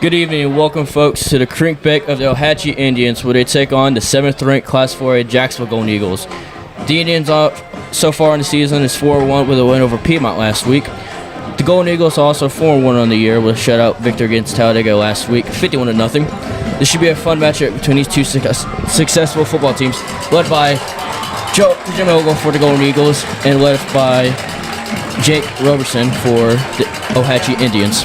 Good evening and welcome, folks, to the Crinkbeck of the Ohatchee Indians, where they take on the 7th-ranked Class 4A Jacksonville Golden Eagles. The Indians so far in the season is 4-1 with a win over Piedmont last week. The Golden Eagles are also 4-1 on the year with a shutout victory against Talladega last week, 51-0. This should be a fun matchup between these two successful football teams, led by Jim Ogle for the Golden Eagles and led by Jake Roberson for the Ohatchee Indians.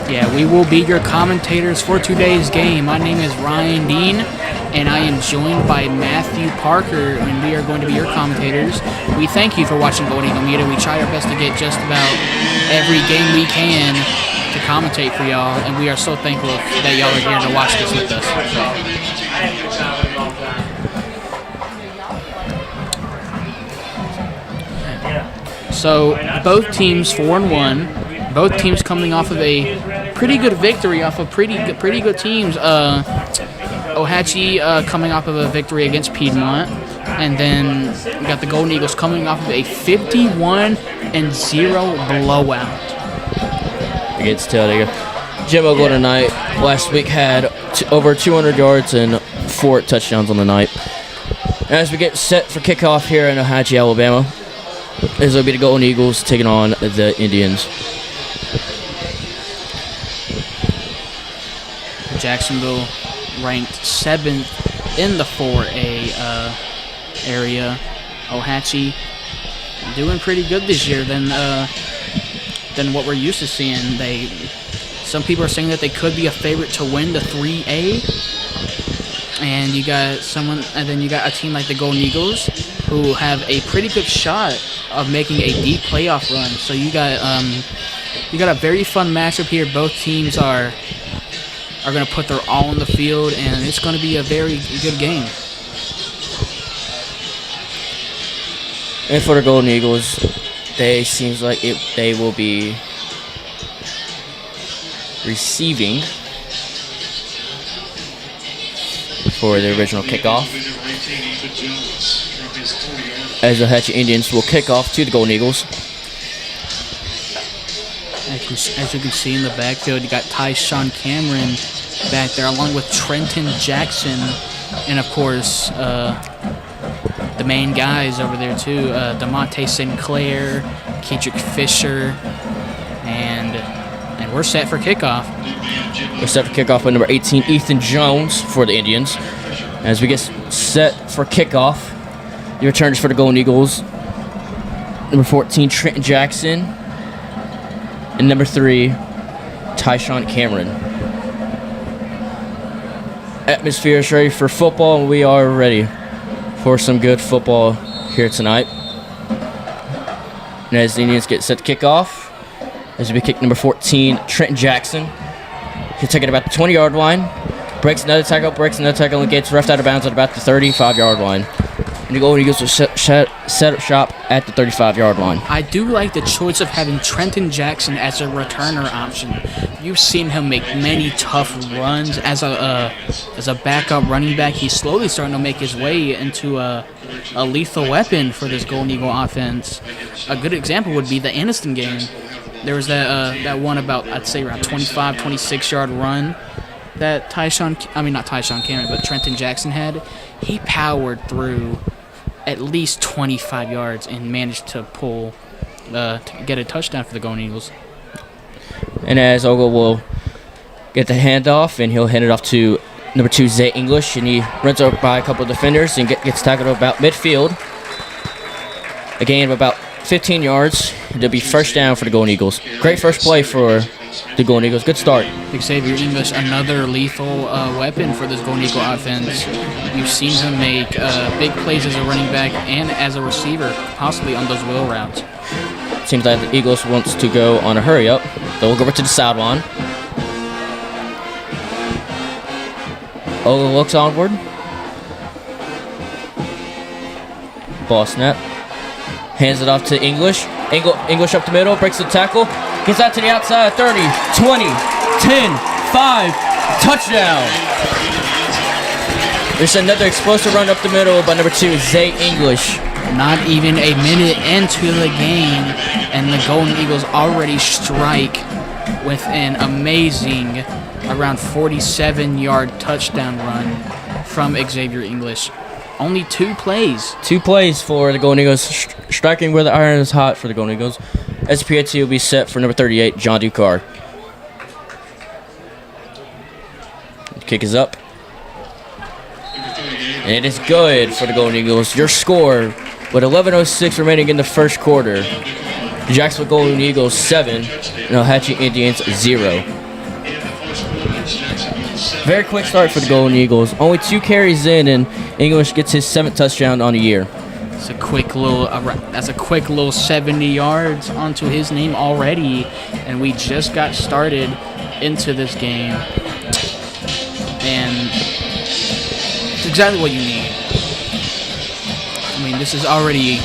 Yeah, we will be your commentators for today's game. My name is Ryan Dean, and I am joined by Matthew Parker, and we are going to be your commentators. We thank you for watching Golden Eagle Media. We try our best to get just about every game we can to commentate for y'all, and we are so thankful that y'all are here to watch this with us. So, both teams 4-1. Both teams coming off of a pretty good victory off of pretty good teams. Ohatchee coming off of a victory against Piedmont, and then we got the Golden Eagles coming off of a 51-0 blowout against Talladega. Jim Ogle tonight last week had over 200 yards and 4 touchdowns on the night. As we get set for kickoff here in Ohatchee, Alabama, this will be the Golden Eagles taking on the Indians. Jacksonville ranked 7th in the 4A area. Ohatchee doing pretty good this year than what we're used to seeing. Some people are saying that they could be a favorite to win the 3A. And then you got a team like the Golden Eagles who have a pretty good shot of making a deep playoff run. So you got a very fun matchup here. Both teams are going to put their all on the field, and it's going to be a very good game. And for the Golden Eagles, seems like they will be receiving for the original kickoff, as the Ohatchee Indians will kick off to the Golden Eagles. As you can see in the backfield, you got Tyshawn Cameron back there, along with Trenton Jackson, and of course the main guys over there too, DeMonte Sinclair, Kedrick Fisher, and we're set for kickoff. We're set for kickoff with number 18, Ethan Jones, for the Indians. As we get set for kickoff, the returners for the Golden Eagles, number 14, Trenton Jackson, and number 3, Tyshawn Cameron. Atmosphere is ready for football, and we are ready for some good football here tonight. And as the Indians get set to kick off, as we kick number 14, Trenton Jackson. He'll take it about the 20-yard line, breaks another tackle, and gets roughed out of bounds at about the 35-yard line. And the Golden Eagles will set up shop at the 35-yard line. I do like the choice of having Trenton Jackson as a returner option. You've seen him make many tough runs as a backup running back. He's slowly starting to make his way into a lethal weapon for this Golden Eagle offense. A good example would be the Anniston game. There was that one about, I'd say, around 25, 26-yard run that Trenton Jackson had. He powered through at least 25 yards and managed to to get a touchdown for the Golden Eagles. And as Ogle will get the handoff, and he'll hand it off to number 2, Zay English, and he runs over by a couple of defenders and gets tackled about midfield. A gain of about 15 yards. It'll be first down for the Golden Eagles. Great first play for the Golden Eagles. Good start. Xavier English, another lethal weapon for this Golden Eagle offense. You've seen him make big plays as a running back and as a receiver, possibly on those wheel routes. Seems like the Eagles wants to go on a hurry up. They'll go over to the sideline. Ogle looks onward. Ball snap. Hands it off to English. English up the middle, breaks the tackle. Gets out to the outside, 30, 20, 10, 5, touchdown. There's another explosive run up the middle by number 2, Zay English. Not even a minute into the game, and the Golden Eagles already strike with an amazing around 47-yard touchdown run from Xavier English. Only 2 plays. 2 plays for the Golden Eagles, striking where the iron is hot for the Golden Eagles. SPAT will be set for number 38, John Ducar. Kick is up. And it is good for the Golden Eagles. Your score, with 11:06 remaining in the first quarter, the Jacksonville Golden Eagles 7 and Ohatchee Indians 0. Very quick start for the Golden Eagles. Only 2 carries in, and English gets his 7th touchdown on the year. That's a quick little 70 yards onto his name already, and we just got started into this game. And it's exactly what you need. I mean, this is already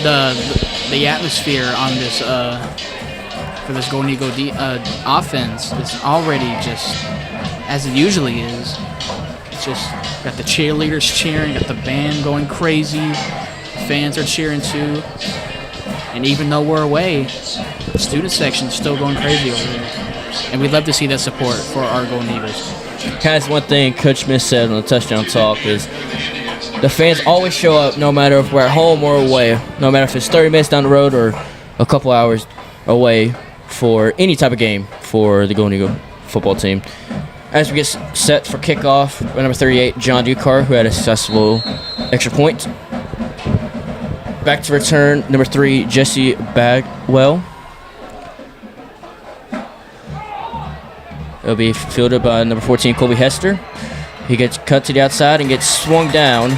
the atmosphere on this for this Golden Eagle offense is already just as it usually is. It's just got the cheerleaders cheering, got the band going crazy, fans are cheering too, and even though we're away, the student section is still going crazy over there. And we'd love to see that support for our Golden Eagles. Kind of one thing Coach Smith said on the touchdown talk is the fans always show up no matter if we're at home or away, no matter if it's 30 minutes down the road or a couple hours away for any type of game for the Golden Eagle football team. As we get set for kickoff, number 38, John Ducar, who had a successful extra point. Back to return, number 3, Jesse Bagwell. It'll be fielded by number 14, Colby Hester. He gets cut to the outside and gets swung down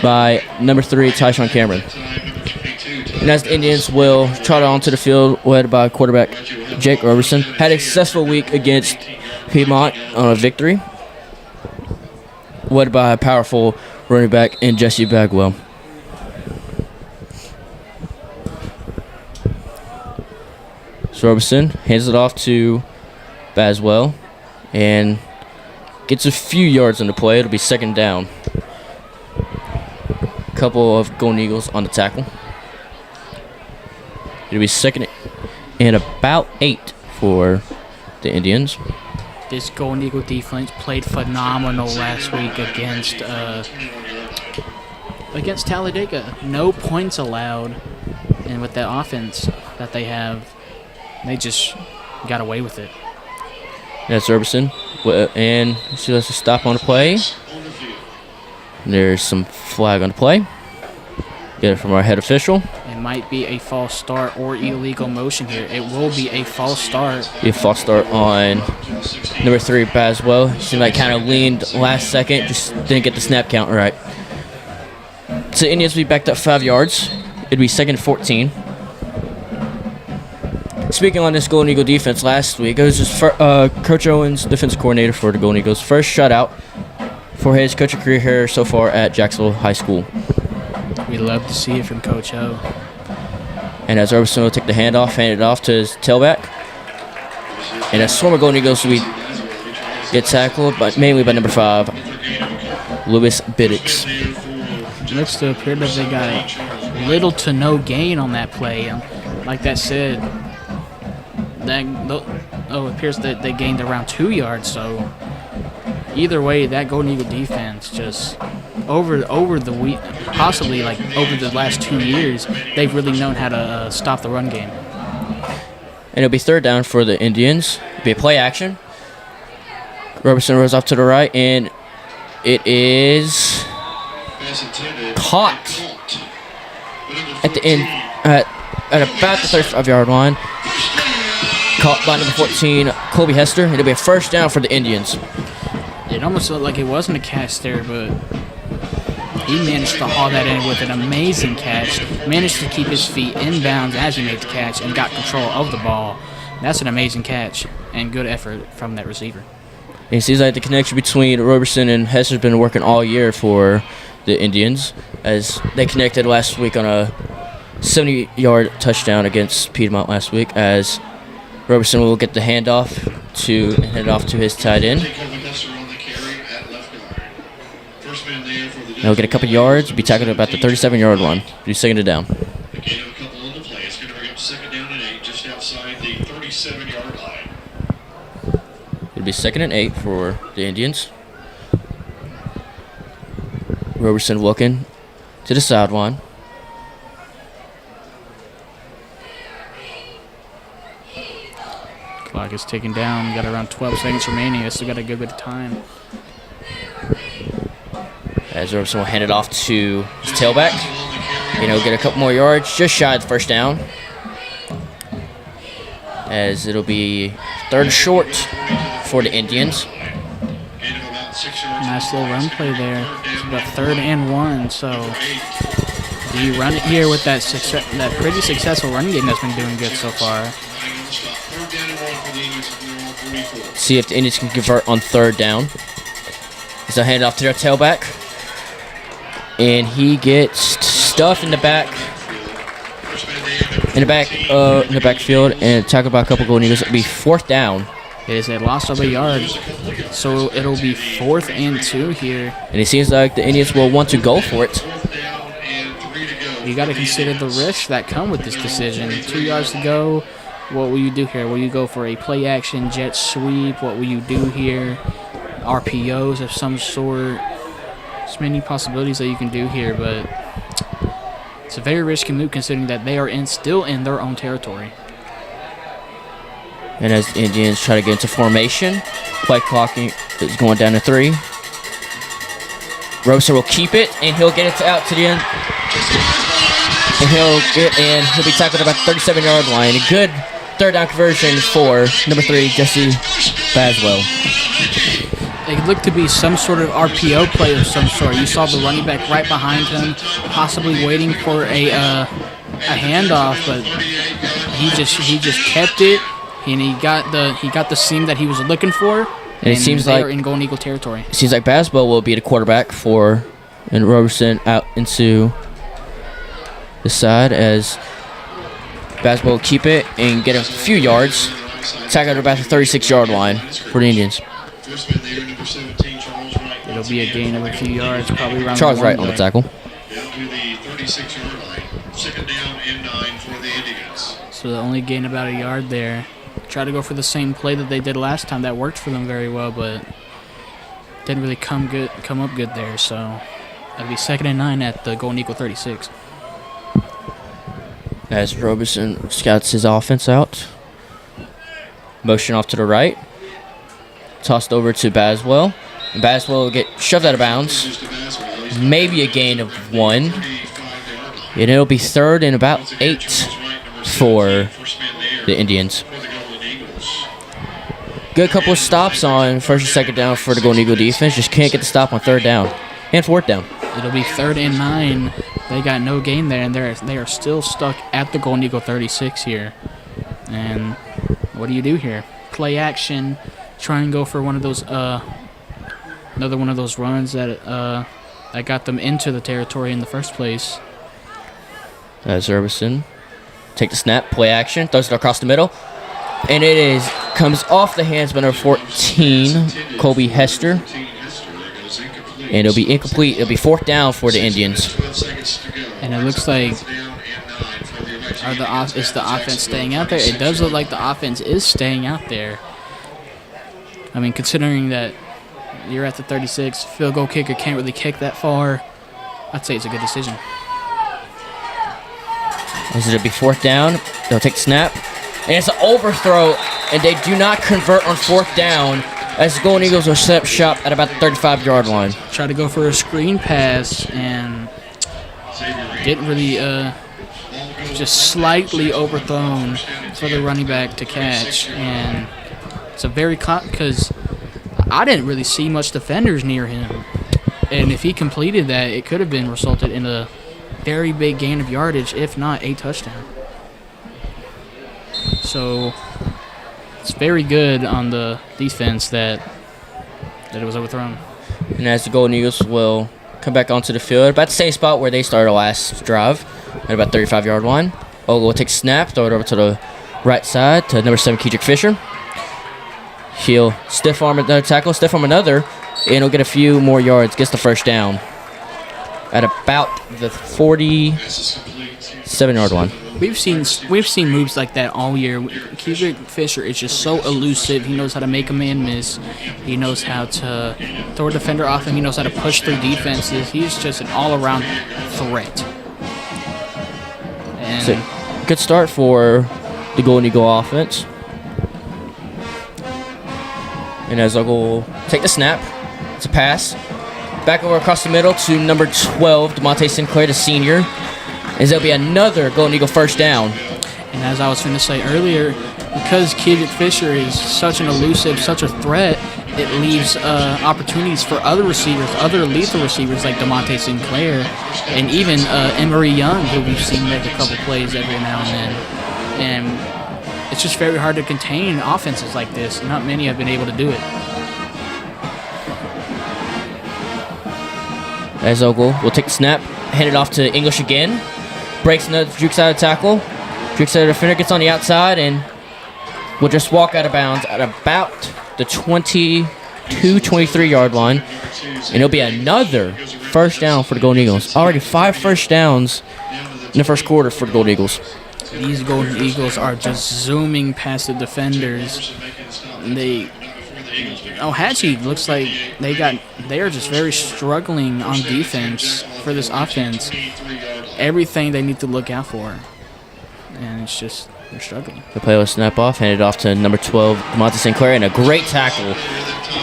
by number 3, Tyshawn Cameron. And as the Indians will trot onto the field, led by quarterback Jake Roberson. Had a successful week against Piedmont on a victory, led by a powerful running back in Jesse Bagwell. So Roberson hands it off to Baswell and gets a few yards on the play. It'll be second down. Couple of Golden Eagles on the tackle. It'll be second and about 8 for the Indians. This Golden Eagle defense played phenomenal last week against Talladega. No points allowed, and with that offense that they have, they just got away with it. That's Roberson, and she lets us stop on the play. There's some flag on the play. Get it from our head official. It might be a false start or illegal motion here. It will be a false start. A false start on number 3, Baswell. Seemed like kind of leaned last second, just didn't get the snap count right. So Indians will be backed up 5 yards. It'd be second and 14. Speaking on this Golden Eagle defense last week, it was just Coach Owens, defense coordinator for the Golden Eagles, first shutout for his coaching career here so far at Jacksonville High School. We love to see it from Coach O. And as Roberson will take the handoff, hand it off to his tailback. And as former Golden Eagles, we get tackled, but mainly by number 5, Lewis Biddix. It looks to appear that they got little to no gain on that play. Like that said, it appears that they gained around 2 yards. So either way, that Golden Eagle defense just over the week, possibly like over the last 2 years, they've really known how to stop the run game. And it'll be third down for the Indians. It'll be a play action. Roberson rolls off to the right, and it is caught at the end at about the 35-yard line. Caught by number 14, Colby Hester. It'll be a first down for the Indians. It almost looked like it wasn't a catch there, but he managed to haul that in with an amazing catch. Managed to keep his feet in bounds as he made the catch and got control of the ball. That's an amazing catch and good effort from that receiver. It seems like the connection between Roberson and Hester has been working all year for the Indians, as they connected last week on a 70-yard touchdown against Piedmont last week, as Roberson will get the handoff to hand it off to his tight end. He'll get a couple yards, be tackled at about the 37-yard line. Do second it down. be 2nd and 8 for the Indians. Roberson looking to the sideline. Clock is ticking down. Got around 12 seconds remaining. I still got a good bit of time. As Roberson will hand it off to his tailback. And he'll get a couple more yards, just shy of the first down. As it'll be 3rd short for the Indians. Nice little run play there. It's about 3rd and 1. So, do you run it here with that pretty successful running game that's been doing good so far? See if the Indians can convert on 3rd down. As they'll hand it off to their tailback. And he gets stuffed in the backfield and tackled by a couple Golden Eagles. It'll be 4th down. It is a loss of a yard. So it'll be 4th and 2 here. And it seems like the Indians will want to go for it. You got to consider the risks that come with this decision. 2 yards to go. What will you do here? Will you go for a play action jet sweep? What will you do here? RPOs of some sort. There's many possibilities that you can do here, but it's a very risky move considering that they are still in their own territory. And as the Indians try to get into formation, play clocking is going down to 3. Roberson will keep it, and he'll get it out to the end. And he'll be tackled at about the 37-yard line. A good 3rd down conversion for number 3, Jesse Baswell. It looked to be some sort of RPO play of some sort. You saw the running back right behind him, possibly waiting for a handoff, but he just kept it, and he got the seam that he was looking for. And it seems like they're in Golden Eagle territory. It seems like Baswell will be the quarterback and Roberson out into the side as Baswell will keep it and get a few yards. Tackled at about the 36-yard line for the Indians. It'll be a gain of a few yards, probably around Charles Wright on the tackle. Down to the 36-yard line. 2nd down and 9 for the Indians. So they only gain about a yard there. Try to go for the same play that they did last time. That worked for them very well, but didn't really come up good there. So that'll be 2nd and 9 at the Golden Eagle 36. As Roberson scouts his offense out. Motion off to the right. Tossed over to Baswell. And Baswell will get shoved out of bounds. Maybe a gain of 1. And it'll be 3rd and about 8 for the Indians. Good couple of stops on 1st and 2nd down for the Golden Eagle defense. Just can't get the stop on 3rd down. And 4th down. It'll be 3rd and 9. They got no gain there, and they are still stuck at the Golden Eagle 36 here. And what do you do here? Play action. Try and go for one of those, another one of those runs that got them into the territory in the first place. As Roberson take the snap, play action, throws it across the middle, and comes off the hands of number 14, Colby Hester, and it'll be incomplete. It'll be 4th down for the Indians. And it looks like is the offense staying out there? It does look like the offense is staying out there. I mean, considering that you're at the 36, field goal kicker can't really kick that far, I'd say it's a good decision. As it'll be 4th down, they'll take the snap, and it's an overthrow, and they do not convert on 4th down as the Golden Eagles will set up shop at about the 35-yard line. Try to go for a screen pass and didn't really, just slightly overthrown for the running back to catch, and it's a very because I didn't really see much defenders near him, and if he completed that, it could have been resulted in a very big gain of yardage, if not a touchdown. So it's very good on the defense that it was overthrown. And as the Golden Eagles will come back onto the field, about the same spot where they started last drive, at about 35-yard line. Ogle will take a snap, throw it over to the right side to number 7, Kedrick Fisher. He'll stiff arm another tackle, stiff arm another, and he'll get a few more yards, gets the 1st down. at about the 47-yard line. We've seen moves like that all year. Kedrick Fisher is just so elusive. He knows how to make a man miss. He knows how to throw a defender off him. He knows how to push through defenses. He's just an all-around threat. And So, good start for the Golden Eagle offense. And as I'll take the snap, it's a pass. Back over across the middle to number 12, DeMonte Sinclair, the senior. As there'll be another Golden Eagle first down. And as I was going to say earlier, because Kedrick Fisher is such an elusive, such a threat, it leaves opportunities for other receivers, other lethal receivers like DeMonte Sinclair, and even Emery Young, who we've seen make a couple plays every now and then. And it's just very hard to contain offenses like this. Not many have been able to do it. As Ogle will take the snap, hand it off to English again. Breaks another, jukes out of tackle. Jukes out of defender, gets on the outside, and will just walk out of bounds at about the 23-yard line. And it'll be another first down for the Golden Eagles. Already 5 first downs in the first quarter for the Golden Eagles. These Golden Eagles are just zooming past the defenders. Ohatchee looks like they are just very struggling on defense for this offense. Everything they need to look out for. And it's just, they're struggling. The play will snap off, handed off to number 12, DeMonte Sinclair, and a great tackle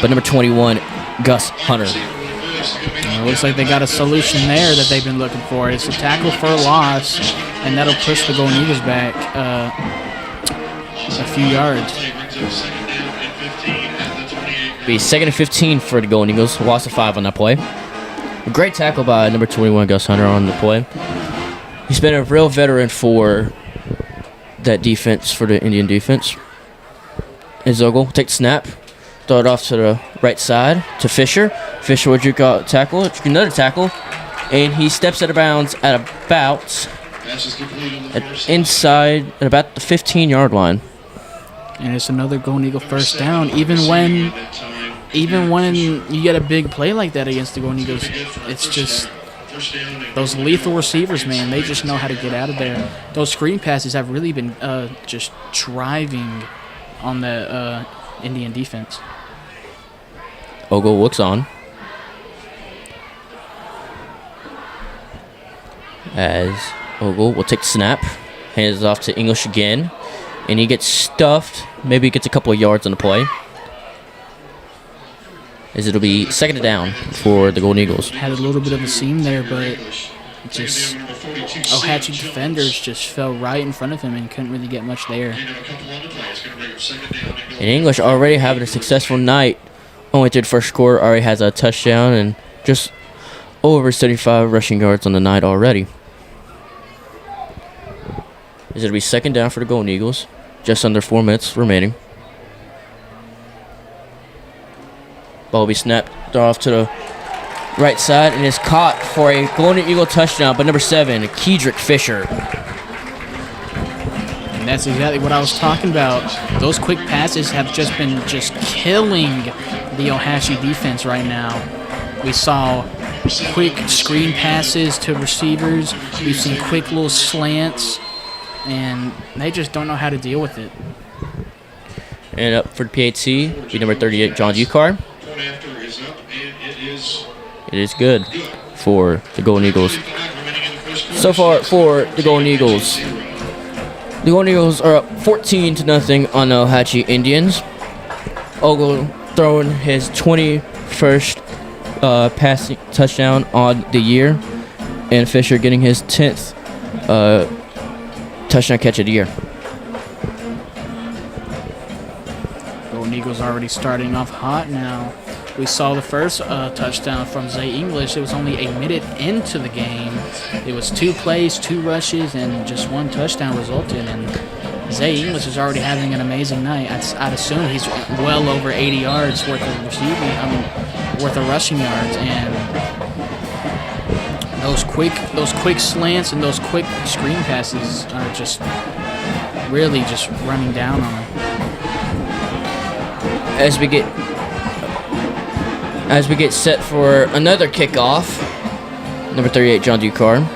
by number 21, Gus Hunter. It looks like they got a solution there that they've been looking for. It's a tackle for a loss, and that'll push the Golden Eagles back a few yards. Be 2nd and 15 for the Golden Eagles. Loss of 5 on that play. A great tackle by number 21, Gus Hunter, on the play. He's been a real veteran for that defense, for the Indian defense. And Zogel take the snap, throw it off to the right side to Fisher. Fisher will juke out tackle, another tackle, and he steps out of bounds at about inside at about the 15-yard line. And it's another Golden Eagle first down. Even when you get a big play like that against the Golden Eagles, it's just those lethal receivers, man. They just know how to get out of there. Those screen passes have really been just driving on the Indian defense. Ogle looks on. As Ogle will take the snap, hands it off to English again, and he gets stuffed. Maybe he gets a couple of yards on the play. As it'll be 2nd down for the Golden Eagles. Had a little bit of a seam there, but just Ohatchee defenders just fell right in front of him and couldn't really get much there. And English already having a successful night. Only through the first quarter, already has a touchdown and just over 75 rushing yards on the night already. As it'll be 2nd down for the Golden Eagles. Just under 4 minutes remaining. Ball will be snapped off to the right side and is caught for a Golden Eagle touchdown by number 7, Kedrick Fisher. And that's exactly what I was talking about. Those quick passes have just been killing the Ohatchee defense right now. We saw quick screen passes to receivers. We've seen quick little slants, and they just don't know how to deal with it. And up for the PAT, be number 38, John Ucar. It is good for the Golden Eagles. So far for the Golden Eagles. The Golden Eagles are up 14-0 on the Ohatchee Indians. Ogle throwing his 21st passing touchdown on the year, and Fisher getting his 10th touchdown catch of the year. Golden Eagles already starting off hot now. We saw the first touchdown from Zay English. It was only a minute into the game. It was 2 plays, 2 rushes, and just 1 touchdown resulted. And Zay English is already having an amazing night. I'd assume he's well over 80 yards worth of rushing yards. And those quick slants and those quick screen passes are just really just running down on him. As we get set for another kickoff, Number 38, John Ducar.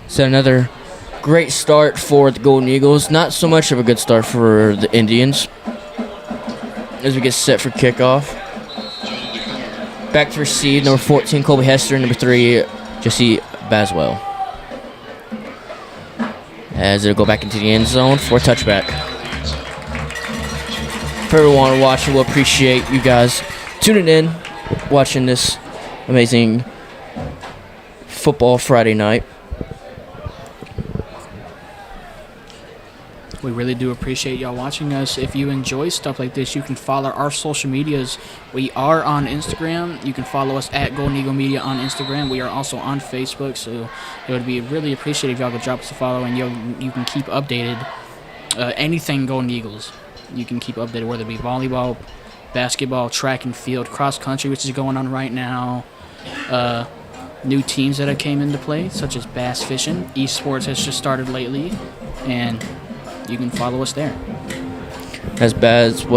So another great start for the Golden Eagles. Not so much of a good start for the Indians. As we get set for kickoff. Back to receive, number 14, Colby Hester, number 3, Jesse Baswell. As it'll go back into the end zone for a touchback. For everyone watching, we'll appreciate you guys tuning in, watching this amazing football Friday night. We really do appreciate y'all watching us. If you enjoy stuff like this, you can follow our social medias. We are on Instagram. You can follow us at Golden Eagle Media on Instagram. We are also on Facebook, so it would be really appreciated if y'all could drop us a follow and you can keep updated. Anything Golden Eagles, you can keep updated, whether it be volleyball, basketball, track and field, cross country, which is going on right now. New teams that have came into play, such as bass fishing. Esports has just started lately, and you can follow us there. As Robeson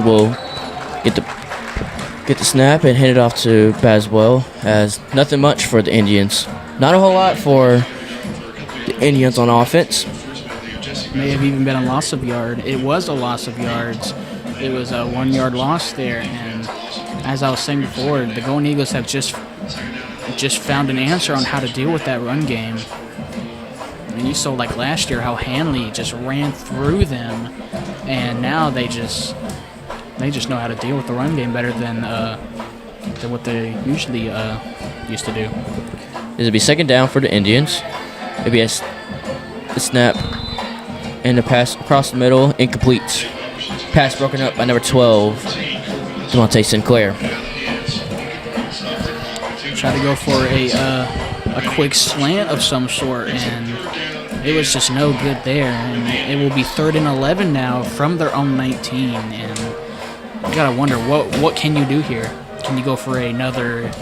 will get the snap and hand it off to Baswell. As nothing much for the Indians. Not a whole lot for the Indians on offense. May have even been a loss of yard. It was a loss of yards. It was a 1 yard loss there, and as I was saying before, the Golden Eagles have just found an answer on how to deal with that run game. And you saw like last year how Hanley just ran through them, and now they just know how to deal with the run game better than what they usually used to do. This will be second down for the Indians. It'll be a snap and a pass across the middle, incomplete. Pass broken up by number 12, Devontae Sinclair. Try to go for a quick slant of some sort, and it was just no good there. And it will be 3rd and 11 now from their own 19. And you gotta wonder what can you do here? Can you go for another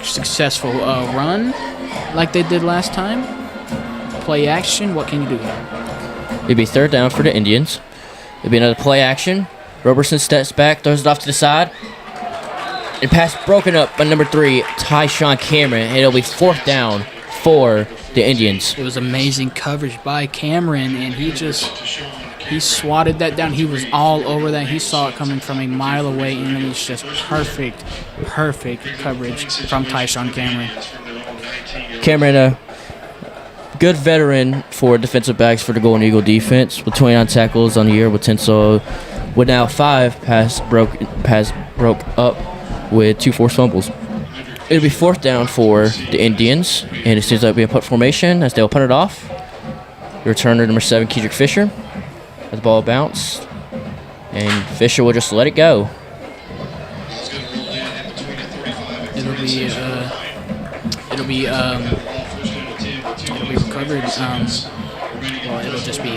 successful run like they did last time? Play action. What can you do here? It'll be 3rd down for the Indians. It'll be another play action. Roberson steps back, throws it off to the side. And pass broken up by number 3, Tyshawn Cameron. And it'll be 4th down for the Indians. It was amazing coverage by Cameron, and he swatted that down. He was all over that. He saw it coming from a mile away, and it was just perfect coverage from Tyshawn Cameron. Cameron, a good veteran for defensive backs for the Golden Eagle defense, with 29 tackles on the year with 10 solo, with now 5 pass broke up with 2 forced fumbles. It'll be 4th down for the Indians, and it seems like it'll be a punt formation as they'll punt it off. The returner, number 7, Kedrick Fisher, as the ball bounced, and Fisher will just let it go. It'll be recovered. It'll just be.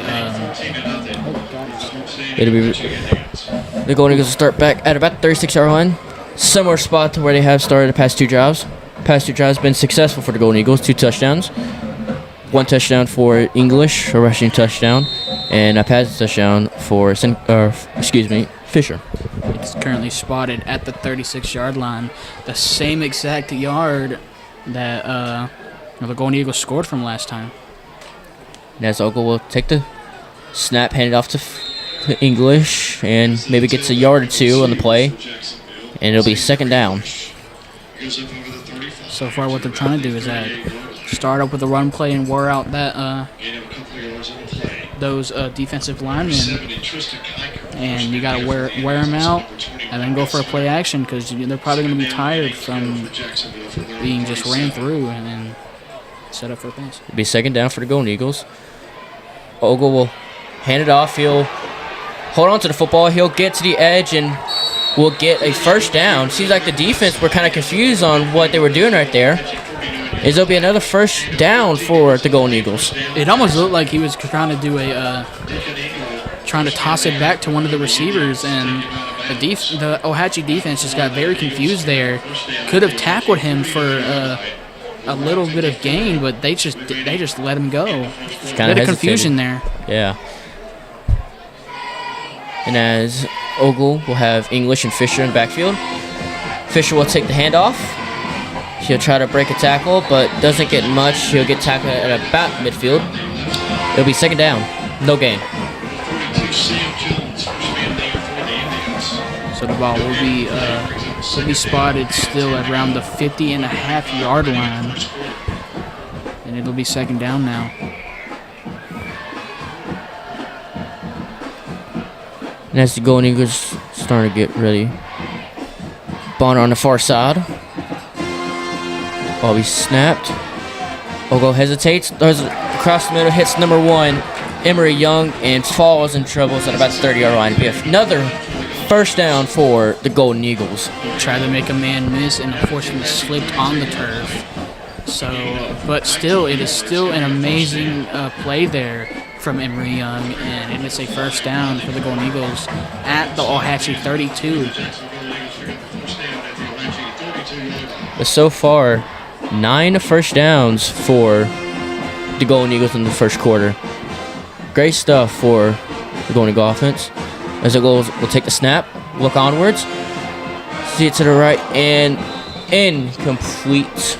The Golden Eagles will start back at about the 36-yard line. Similar spot to where they have started the past 2 drives. Past 2 drives been successful for the Golden Eagles. 2 touchdowns. 1 touchdown for English, a rushing touchdown, and a passing touchdown for Fisher. It's currently spotted at the 36-yard line, the same exact yard that the Golden Eagles scored from last time. As Ogle will take the snap, hand it off to English, and maybe gets a yard or 2 on the play. And it'll be 2nd down. So far, what they're trying to do is start up with a run play and wear out those defensive linemen. And you got to wear them out and then go for a play action, because they're probably going to be tired from being just ran through and then set up for a pass. It'll be 2nd down for the Golden Eagles. Ogle will hand it off. He'll hold on to the football. He'll get to the edge and will get a 1st down. Seems like the defense were kind of confused on what they were doing right there. There'll be another 1st down for the Golden Eagles. It almost looked like he was trying to do trying to toss it back to one of the receivers, and the Ohatchee defense just got very confused there. Could have tackled him for a little bit of gain, but they just let him go. Kind of confusion there. Yeah. And as Ogle will have English and Fisher in the backfield. Fisher will take the handoff. He'll try to break a tackle, but doesn't get much. He'll get tackled at about midfield. It'll be second down. No gain. So the ball will be spotted still around the 50.5-yard line. And it'll be second down now. And as the Golden Eagles starting to get ready. Bonner on the far side. Ball be snapped. Ogle hesitates, throws it across the middle, hits number 1, Emory Young, and falls in troubles at about the 30-yard line. It'll be another first down for the Golden Eagles. Tried to make a man miss and unfortunately slipped on the turf. So, but still, it is still an amazing play there from Emory Young, and it's a first down for the Golden Eagles at the Ohatchee 32. But so far, 9 first downs for the Golden Eagles in the first quarter. Great stuff for the Golden Eagle offense. As the Eagles will take the snap, look onwards, see it to the right, and incomplete.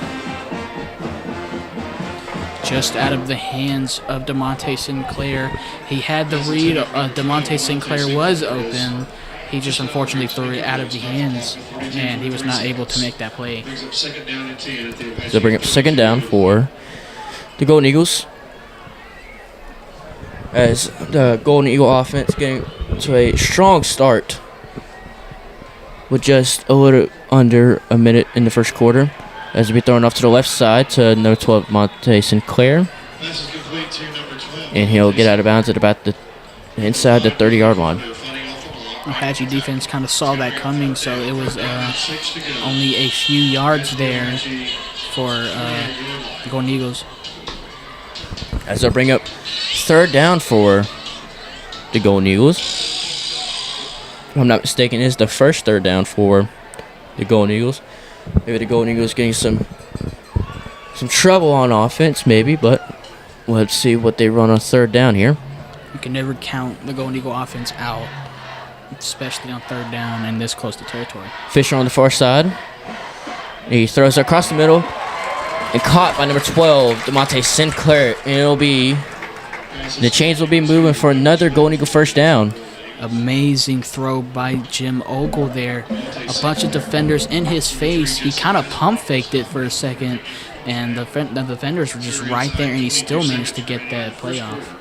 Just out of the hands of DeMonte Sinclair. He had the read. DeMonte Sinclair was open. He just unfortunately threw it out of the hands, and he was not able to make that play. So bring up second down for the Golden Eagles. As the Golden Eagle offense getting to a strong start with just a little under a minute in the first quarter. As we thrown off to the left side to number 12, Monte Sinclair. And he'll get out of bounds at about the inside the 30-yard line. Ohatchee defense kind of saw that coming, so it was only a few yards there for the Golden Eagles. As they'll bring up third down for the Golden Eagles. If I'm not mistaken, it's the first third down for the Golden Eagles. Maybe the Golden Eagles getting some trouble on offense, maybe, but let's see what they run on third down here. You can never count the Golden Eagle offense out, especially on third down and this close to territory. Fisher on the far side. He throws it across the middle and caught by number 12, DeMonte Sinclair. And it'll be, the chains will be moving for another Golden Eagle first down. Amazing throw by Jim Ogle there. A bunch of defenders in his face. He kind of pump faked it for a second, and the defenders were just right there, and he still managed to get that play off.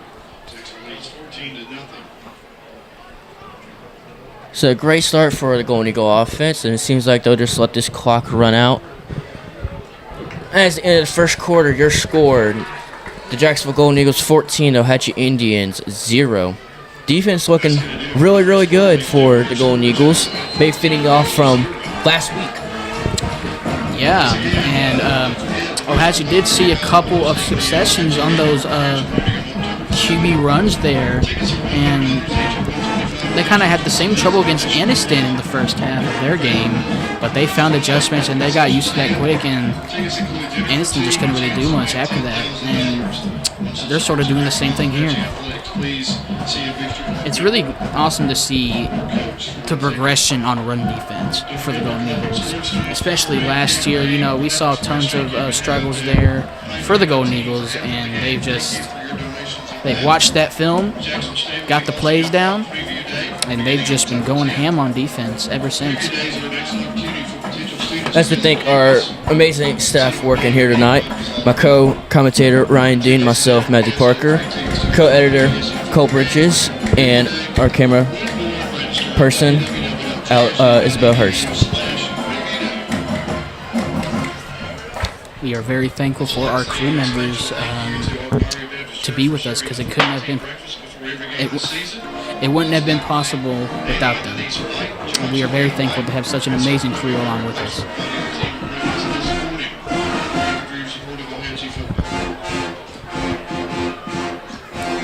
So a great start for the Golden Eagle offense, and it seems like they'll just let this clock run out. As in the first quarter, your score, the Jacksonville Golden Eagles 14, the Ohatchee Indians 0. Defense looking really, really good for the Golden Eagles. Maybe fitting off from last week. Yeah, and Ohatchee did see a couple of successions on those QB runs there, and they kind of had the same trouble against Aniston in the first half of their game, but they found adjustments and they got used to that quick, and Aniston just couldn't really do much after that, and they're sort of doing the same thing here. It's really awesome to see the progression on run defense for the Golden Eagles, especially last year. You know, we saw tons of struggles there for the Golden Eagles, and they've watched that film, got the plays down, and they've just been going ham on defense ever since. Nice to thank our amazing staff working here tonight. My co-commentator, Ryan Dean, myself, Matthew Parker, co-editor, Cole Bridges, and our camera person, Isabel Hurst. We are very thankful for our crew members to be with us, because it couldn't have been, it wouldn't have been possible without them. And we are very thankful to have such an amazing crew along with us.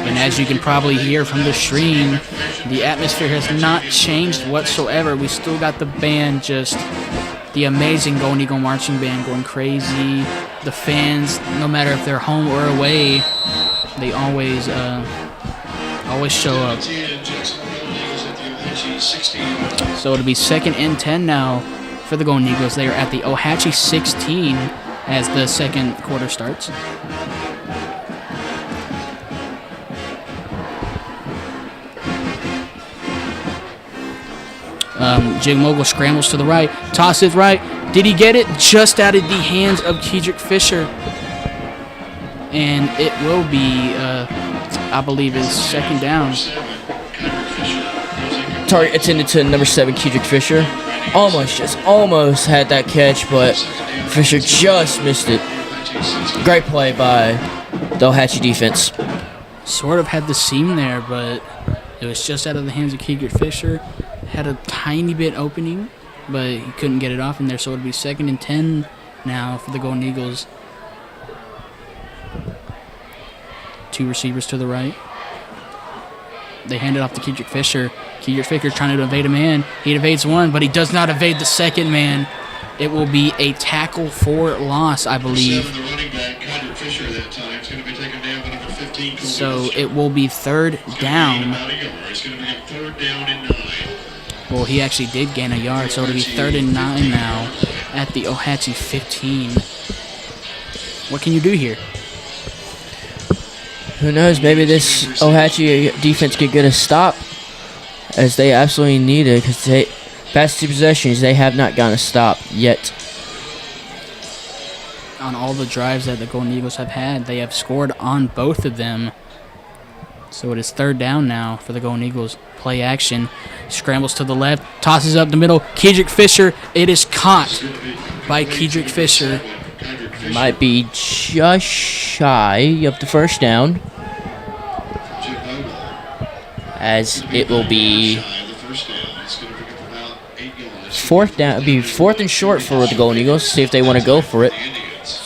And as you can probably hear from the stream, the atmosphere has not changed whatsoever. We still got the band, just the amazing Golden Eagle Marching Band going crazy. The fans, no matter if they're home or away, they always show up. the 16. So it'll be 2nd and 10 now for the Golden Eagles. They are at the Ohatchee 16 as the second quarter starts. Jig Mogul scrambles to the right, tosses right. Did he get it? Just out of the hands of Kedrick Fisher. And it will be, I believe, is 2nd down. Target attended to number 7, Kedrick Fisher. Almost had that catch, but Fisher just missed it. Great play by the Ohatchee defense. Sort of had the seam there, but it was just out of the hands of Kedrick Fisher. Had a tiny bit opening, but he couldn't get it off in there, so it'll be 2nd and 10 now for the Golden Eagles. 2 receivers to the right. They hand it off to Kedrick Fisher. Kedrick Fisher trying to evade a man. He evades one, but he does not evade the second man. It will be a tackle for loss, I believe. The running back, Kedrick Fisher, that time. It's going to be taken down by number 15. So it will be 3rd down. It's going to be a 3rd down and 9. Well, he actually did gain a yard, so it'll be 3rd and 9 now at the Ohatchee 15. What can you do here? Who knows? Maybe this Ohatchee defense could get a stop, as they absolutely need it. Because past 2 possessions, they have not gotten a stop yet. On all the drives that the Golden Eagles have had, they have scored on both of them. So it is 3rd down now for the Golden Eagles. Play action. Scrambles to the left. Tosses up the middle. Kedrick Fisher. It is caught by Kedrick Fisher. Might be just shy of the 1st down, as it will be 4th down. It'll be 4th and short for the Golden Eagles. See if they want to go for it.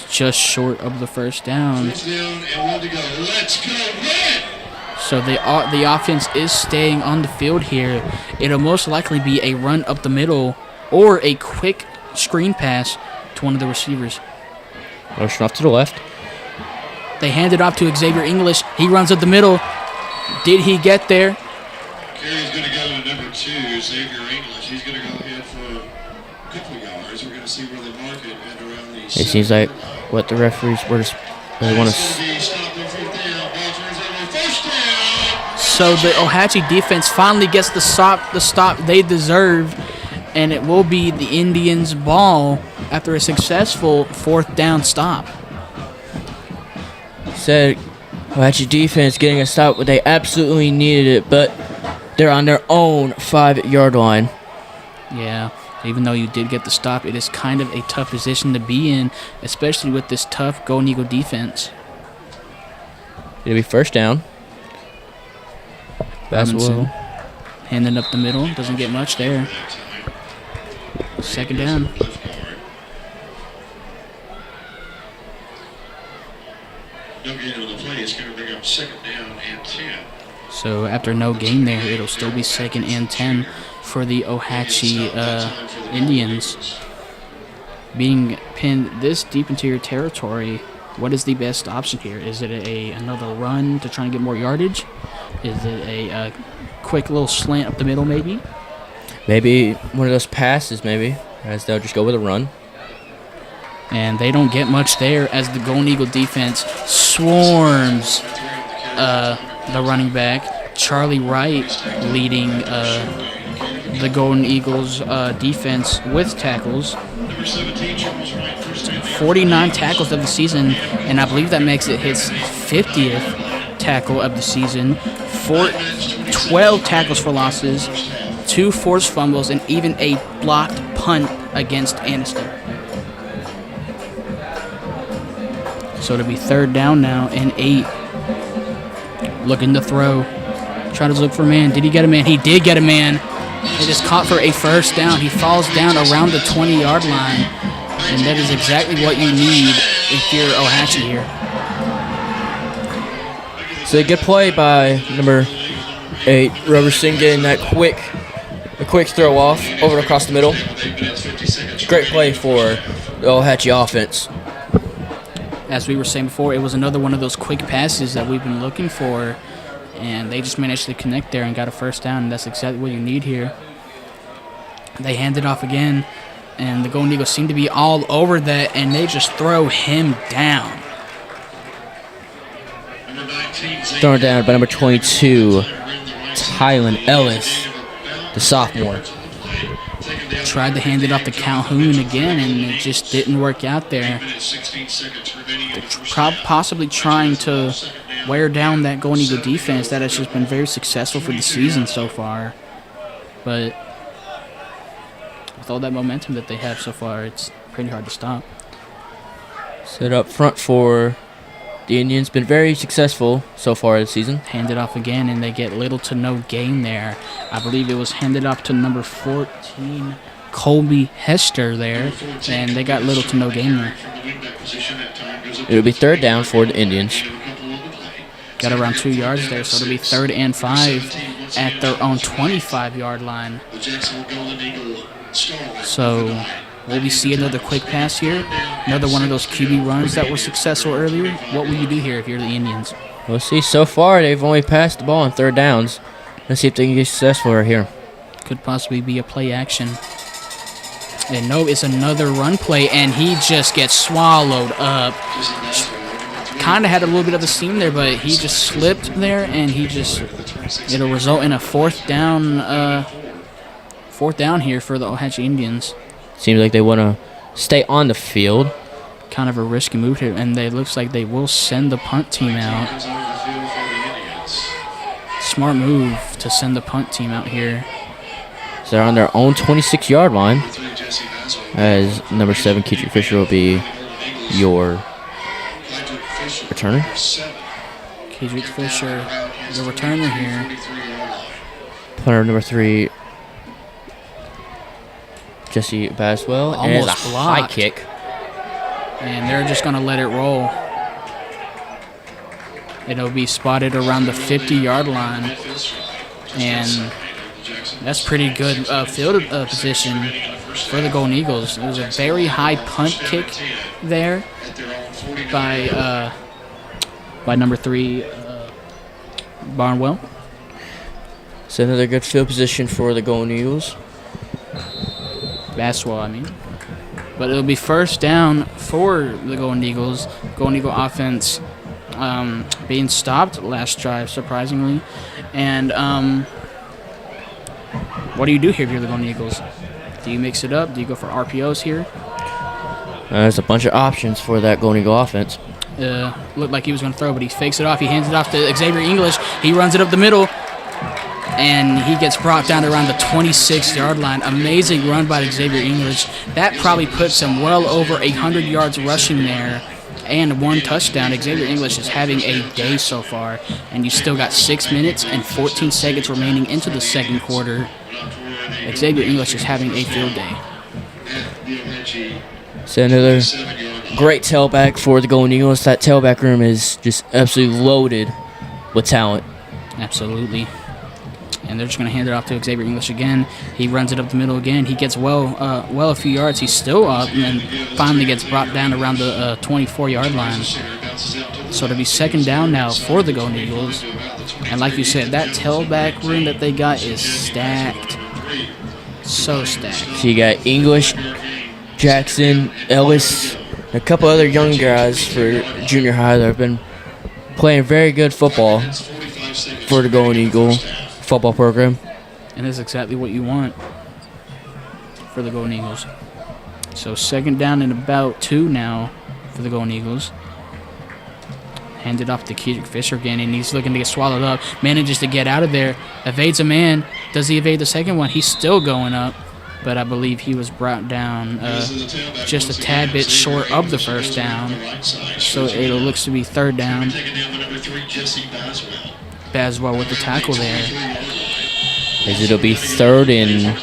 Just short of the 1st down. So the offense is staying on the field here. It'll most likely be a run up the middle or a quick screen pass to one of the receivers. Motion off to the left. They hand it off to Xavier English. He runs up the middle. Did he get there? Carey's going to go to number 2, Xavier English. He's going to go ahead for a couple of yards. We're going to see where they mark it at around the. It seems like what the referees were just they want to. So the Ohatchee defense finally gets the stop they deserve, and it will be the Indians' ball after a successful 4th down stop. Said Ohatchee defense getting a stop, but they absolutely needed it, but they're on their own 5-yard line. Yeah, even though you did get the stop, it is kind of a tough position to be in, especially with this tough Golden Eagle defense. It'll be 1st down. Robinson handing up the middle. Doesn't get much there. 2nd down. No gain on the play. It's going to bring up 2nd down and 10. So after no gain there, it'll still be 2nd and 10 for the Ohatchee Indians. Being pinned this deep into your territory, what is the best option here? Is it another run to try and get more yardage? Is it a quick little slant up the middle maybe? Maybe one of those passes, maybe, as they'll just go with a run. And they don't get much there as the Golden Eagle defense swarms the running back. Charlie Wright leading the Golden Eagles defense with tackles. 49 tackles of the season, and I believe that makes it his 50th tackle of the season. 12 tackles for losses, 2 forced fumbles, and even a blocked punt against Anniston. So it'll be 3rd down now and 8. Looking to throw. Trying to look for a man. Did he get a man? He did get a man. It is caught for a 1st down. He falls down around the 20-yard line. And that is exactly what you need if you're Ohatchee here. So a good play by number 8, Robertson, getting that quick throw off over across the middle. Great play for the Ohatchee offense. As we were saying before, it was another one of those quick passes that we've been looking for. and they just managed to connect there and got a first down, and that's exactly what you need here. They hand it off again, and the Golden Eagles seem to be all over that, and they just throw him down. Thrown down by number 22, Tylen Ellis, the sophomore. Tried to hand it off to Calhoun again, and it just didn't work out there. They're possibly trying to wear down that Golden Eagle defense that has just been very successful for the season so far. But with all that momentum that they have so far, it's pretty hard to stop. Set up front for the Indians. Been very successful so far this season. Hand it off again, and they get little to no gain there. I believe it was handed off to number 14, Colby Hester there, and they got little to no gain there. It'll be third down for the Indians. Got around 2 yards there, so it'll be 3rd and 5 at their own 25-yard line. So will we see another quick pass here? Another one of those QB runs that were successful earlier? What will you do here if you're the Indians? We'll see. So far, they've only passed the ball on third downs. Let's see if they can get successful right here. Could possibly be a play action. And no, it's another run play, and he just gets swallowed up. Kind of had a little bit of a seam there, but he just slipped there, and it'll result in a fourth down here for the Ohatchee Indians. Seems like they want to stay on the field. Kind of a risky move here, and it looks like they will send the punt team out. Smart move to send the punt team out here. So they're on their own 26-yard line, as number 7, Keetrick Fisher, will be your returner. Keetrick Fisher, the returner here. Punter number 3, Jesse Baswell. Almost and it's a blocked. high kick. And they're just going to let it roll. It'll be spotted around the 50-yard line. And that's pretty good field position for the Golden Eagles. It was a very high punt kick there by number 3, Barnwell. So another good field position for the Golden Eagles. Baswell, I mean. But it'll be first down for the Golden Eagles. Golden Eagle offense being stopped last drive, surprisingly. And what do you do here if you're the Golden Eagles? Do you mix it up? Do you go for RPOs here? There's a bunch of options for that Golden Eagle offense. Looked like he was going to throw, but he fakes it off. He hands it off to Xavier English. He runs it up the middle, and he gets brought down to around the 26-yard line. Amazing run by Xavier English. That probably puts him well over 100 yards rushing there and 1 touchdown. Xavier English is having a day so far, and you still got 6 minutes and 14 seconds remaining into the second quarter. Xavier English is having a field day. So another great tailback for the Golden Eagles. That tailback room is just absolutely loaded with talent. Absolutely. And they're just going to hand it off to Xavier English again. He runs it up the middle again. He gets well a few yards. He's still up, and then finally gets brought down around the 24-yard line. So it'll be second down now for the Golden Eagles. And like you said, that tailback room that they got is stacked. So stacked. So you got English, Jackson, Ellis, and a couple other young guys for junior high that have been playing very good football for the Golden Eagle football program. And that's exactly what you want for the Golden Eagles. So second down and about 2 now for the Golden Eagles. Handed off to Keetrick Fisher again, and he's looking to get swallowed up. Manages to get out of there. Evades a man. Does he evade the second one? He's still going up, but I believe he was brought down just a tad bit short of the first down. So it looks to be third down. Baswell with the tackle there. As it'll be third and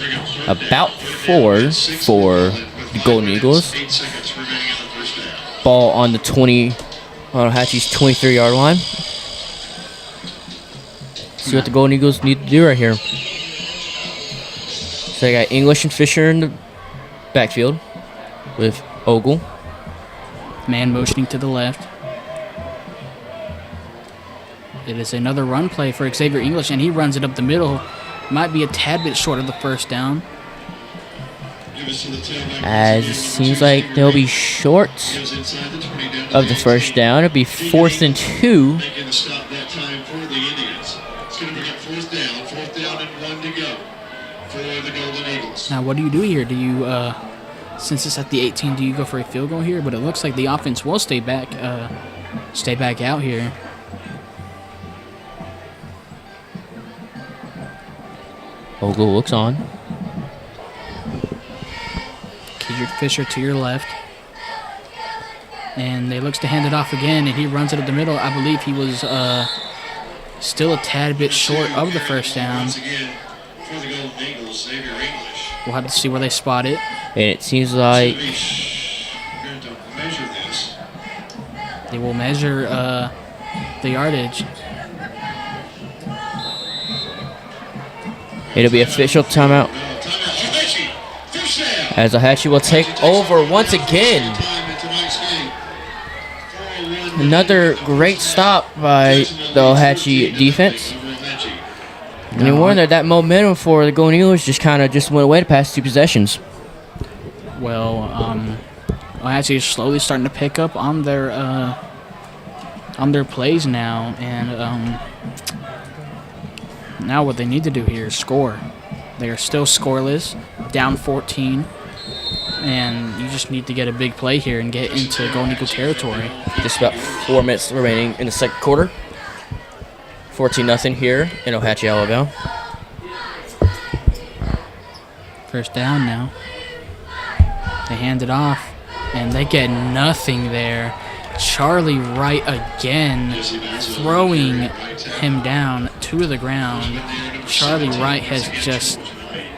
about 4 for the Golden Eagles. Ball on the Ohatchee's 23-yard line. See what the Golden Eagles need to do right here. So they got English and Fisher in the backfield with Ogle. Man motioning to the left. It is another run play for Xavier English, and he runs it up the middle. Might be a tad bit short of the first down. As it seems like they'll be short of the first down. It'll be 4th and 2. Making the stop that time for the Indians. It's going to bring up 4th down and 1 to go for the Golden Eagles. Now, what do you do here? Do you, since it's at the 18, do you go for a field goal here? But it looks like the offense will stay back out here. Ogle looks on. Kedrick Fisher to your left. And they looks to hand it off again, and he runs it up the middle. I believe he was still a tad bit short of the first down. Once again, for the Golden Eagles, Xavier English. We'll have to see where they spot it. And it seems like Going to measure this. They will measure the yardage. it'll be official timeout. Ohatchee, first down. As Ohatchee will take over once again. Time in tonight's game. 4:01 Another great stop by the Ohatchee defense. over Ohatchee. And you wonder that momentum for the Golden Eagles just kind of just went away the past 2 possessions. Well, Ohatchee is slowly starting to pick up on their plays now, and now what they need to do here is score. They are still scoreless, down 14, and you just need to get a big play here and get into Golden Eagle territory. Just about 4 minutes remaining in the second quarter. 14-0 here in Ohatchee, Alabama. First down now. They hand it off, and they get nothing there. Charlie Wright again throwing him down to the ground. Charlie Wright has just,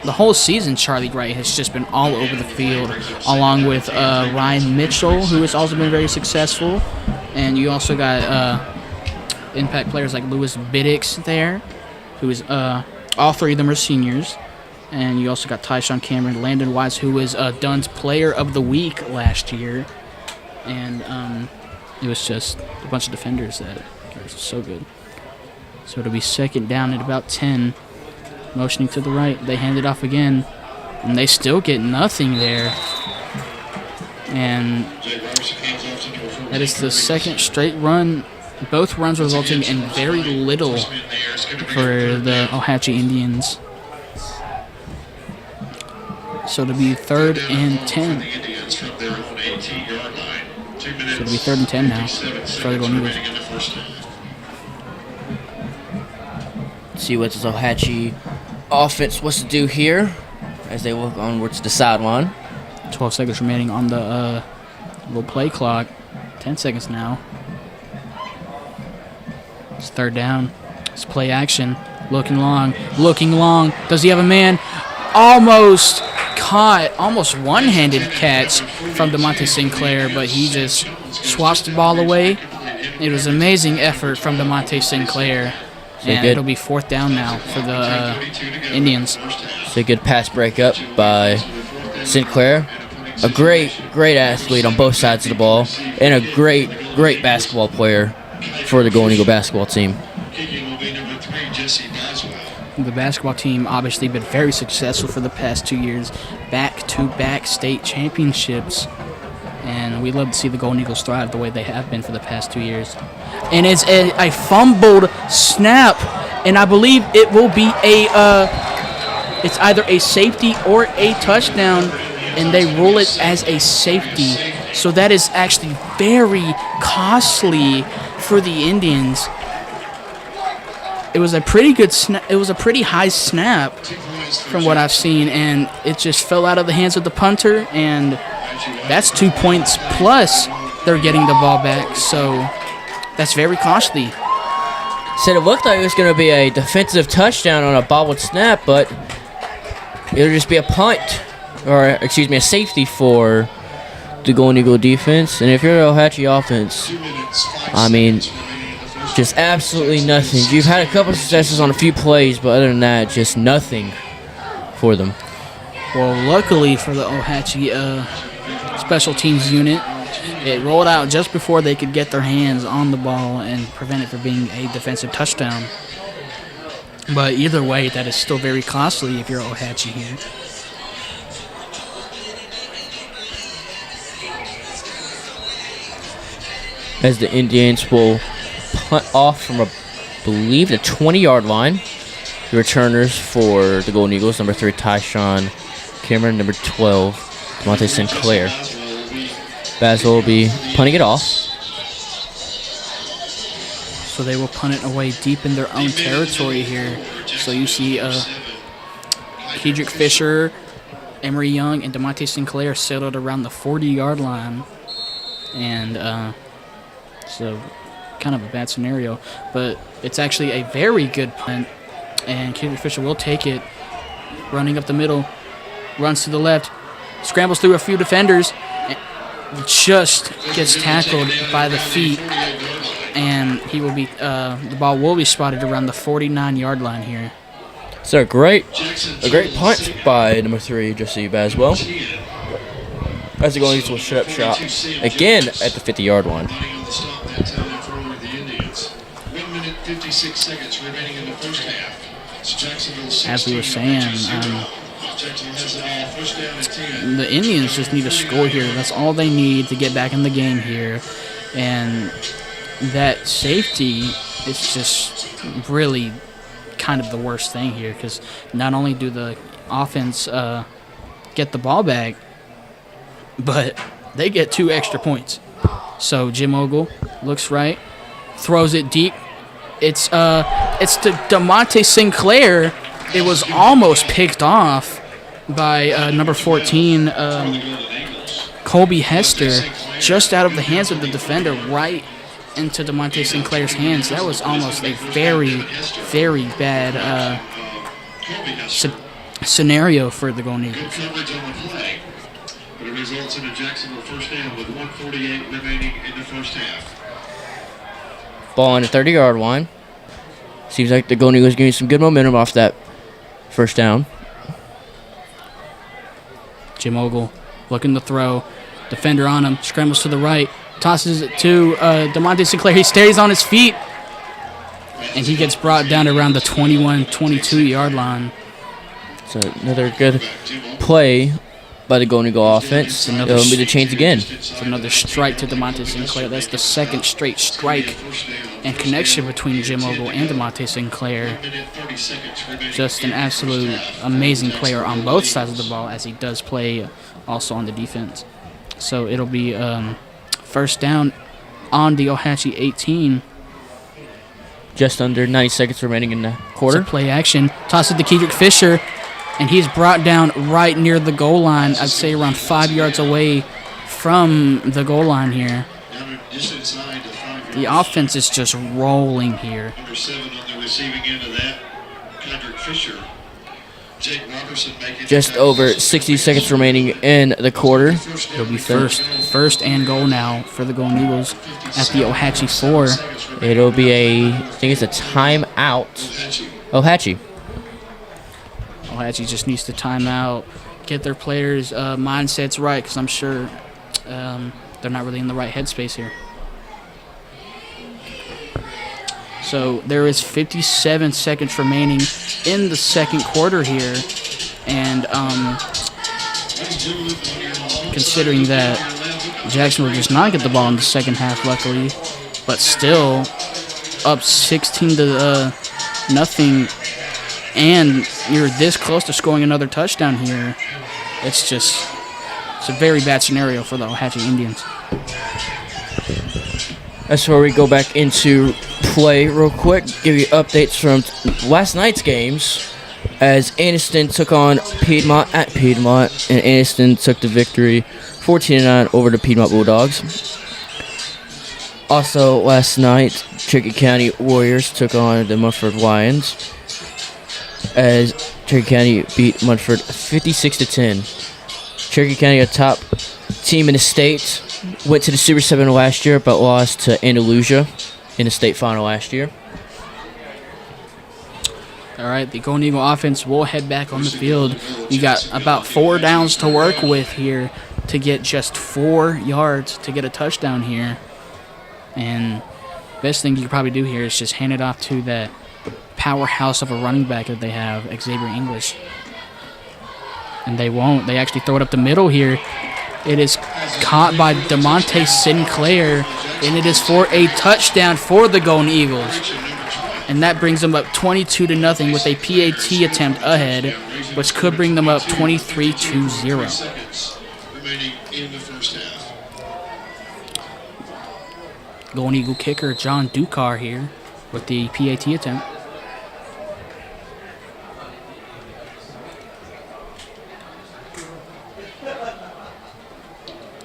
the whole season, Charlie Wright has just been all over the field, along with Ryan Mitchell, who has also been very successful. And you also got impact players like Lewis Biddix there, who is, all 3 of them are seniors. And you also got Tyshawn Cameron, Landon Wise, who was Dunn's Player of the Week last year. And it was just a bunch of defenders that are so good. So it'll be second down at about 10. Motioning to the right. They hand it off again. And they still get nothing there. And that is the second straight run. Both runs resulting in very little for the Ohatchee Indians. So it'll be 3rd and 10. So it'll be 3rd and 10 now for the Golden Eagles. See what this Ohatchee offense wants to do here as they walk onwards to the sideline. 12 seconds remaining on the little play clock. 10 seconds now. It's 3rd down. It's play action. Looking long. Looking long. Does he have a man? Almost caught. Almost one-handed catch from DeMonte Sinclair, but he just swaps the ball away. It was an amazing effort from DeMonte Sinclair. And it'll be 4th down now for the Indians. It's a good pass breakup by Sinclair. A great athlete on both sides of the ball, and a great basketball player for the Golden Eagle basketball team. The basketball team obviously been very successful for the past 2 years. Back-to-back state championships. And we love to see the Golden Eagles thrive the way they have been for the past 2 years. And it's a fumbled snap, and I believe it will be it's either a safety or a touchdown, and they rule it as a safety. So that is actually very costly for the Indians. It was a pretty good snap. It was a pretty high snap from what I've seen, and it just fell out of the hands of the punter, and that's 2 points plus they're getting the ball back. So that's very costly. Said it looked like it was going to be a defensive touchdown on a bobbled snap, but it'll just be a punt, or excuse me, a safety for the Golden Eagle defense. And if you're an Ohatchee offense, I mean, just absolutely nothing. You've had a couple successes on a few plays, but other than that, just nothing for them. Well, luckily for the Ohatchee special teams unit, It rolled out just before they could get their hands on the ball and prevent it from being a defensive touchdown. But either way, that is still very costly if you're Ohatchee here. As the Indians will punt off from, I believe, the 20-yard line. The returners for the Golden Eagles, number 3, Tyshawn Cameron, number 12, Monte Sinclair. Basil will be punting it off. So they will punt it away deep in their own territory here. So you see Kedrick Fisher, Emery Young, and DeMonte Sinclair settled around the 40-yard line. And so kind of a bad scenario. But it's actually a very good punt. And Kedrick Fisher will take it, running up the middle, runs to the left, scrambles through a few defenders, and just gets tackled by the feet. And he will be the ball will be spotted around the 49-yard line here. So a great punt by number 3, Jesse Baswell. As the Golden Eagles will shut up shop again at the 50-yard line. 1 minute 56 seconds remaining in the first half. As we were saying, the Indians just need a score here. That's all they need to get back in the game here. And that safety is just really kind of the worst thing here, because not only do the offense get the ball back, but they get 2 extra points. So Jim Ogle looks right, throws it deep. It's to DeMonte Sinclair. It was almost picked off by number 14, Colby Hester, just out of the hands of the defender, right into DeMonte Sinclair's hands. That was almost a very, very bad scenario for the Golden Eagles. But it results in a Jacksonville first down with 1:48 remaining in the first half. Ball on the 30-yard line. Seems like the Golden Eagles getting some good momentum off that first down. Jim Ogle looking to throw. Defender on him. Scrambles to the right. Tosses it to DeMonte Sinclair. He stays on his feet. And he gets brought down around the 21, 22-yard line. So another good play by the Golden Eagle offense. It'll be the chains again. It's another strike to DeMonte Sinclair. That's the second straight strike and connection between Jim Ogle and DeMonte Sinclair. Just an absolute amazing player on both sides of the ball, as he does play also on the defense. So it'll be first down on the Ohatchee 18. Just under 90 seconds remaining in the quarter. It's a play action. Toss it to Kedrick Fisher. And he's brought down right near the goal line. I'd say around 5 yards away from the goal line here. The offense is just rolling here. Number 7 on the receiving end of that, Kedrick Fisher. Jake Robertson making just over 60 seconds remaining in the quarter. It'll be first and goal now for the Golden Eagles at the Ohatchee 4. It'll be I think it's a timeout. Ohatchee. Ohatchee just needs to time out, get their players' mindsets right, because I'm sure they're not really in the right headspace here. So there is 57 seconds remaining in the second quarter here, and considering that Jacksonville does not get the ball in the second half, luckily, but still up 16 to nothing. And you're this close to scoring another touchdown here. It's a very bad scenario for the Ohatchee Indians. That's where we go back into play real quick. Give you updates from last night's games, as Anniston took on Piedmont at Piedmont, and Anniston took the victory 14-9 over the Piedmont Bulldogs. Also last night, Cherokee County Warriors took on the Munford Lions, as Cherokee County beat Munford 56-10. Cherokee County, a top team in the state, went to the Super 7 last year, but lost to Andalusia in the state final last year. All right, the Golden Eagle offense will head back on the field. You got about 4 downs to work with here. to get just 4 yards to get a touchdown here. And best thing you could probably do here is just hand it off to that powerhouse of a running back that they have, Xavier English. And they won't. They actually throw it up the middle here. It is caught by DeMonte Sinclair, and it is for a touchdown for the Golden Eagles. And that brings them up 22-0 with a PAT attempt ahead, which could bring them up 23-0. Seconds remaining in the first half. Golden Eagle kicker John Ducar here with the PAT attempt.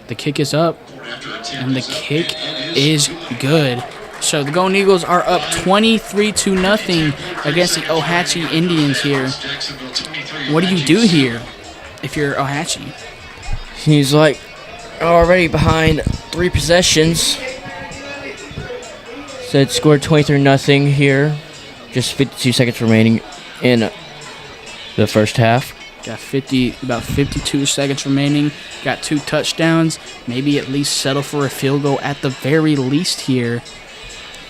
The kick is up, and the kick is good. So the Golden Eagles are up 23-0 against the Ohatchee Indians here. What do you do here if you're Ohatchee? He's like already behind 3 possessions. So it scored 23-0 here. Just 52 seconds remaining in the first half. Got about 52 seconds remaining. Got 2 touchdowns. Maybe at least settle for a field goal at the very least here.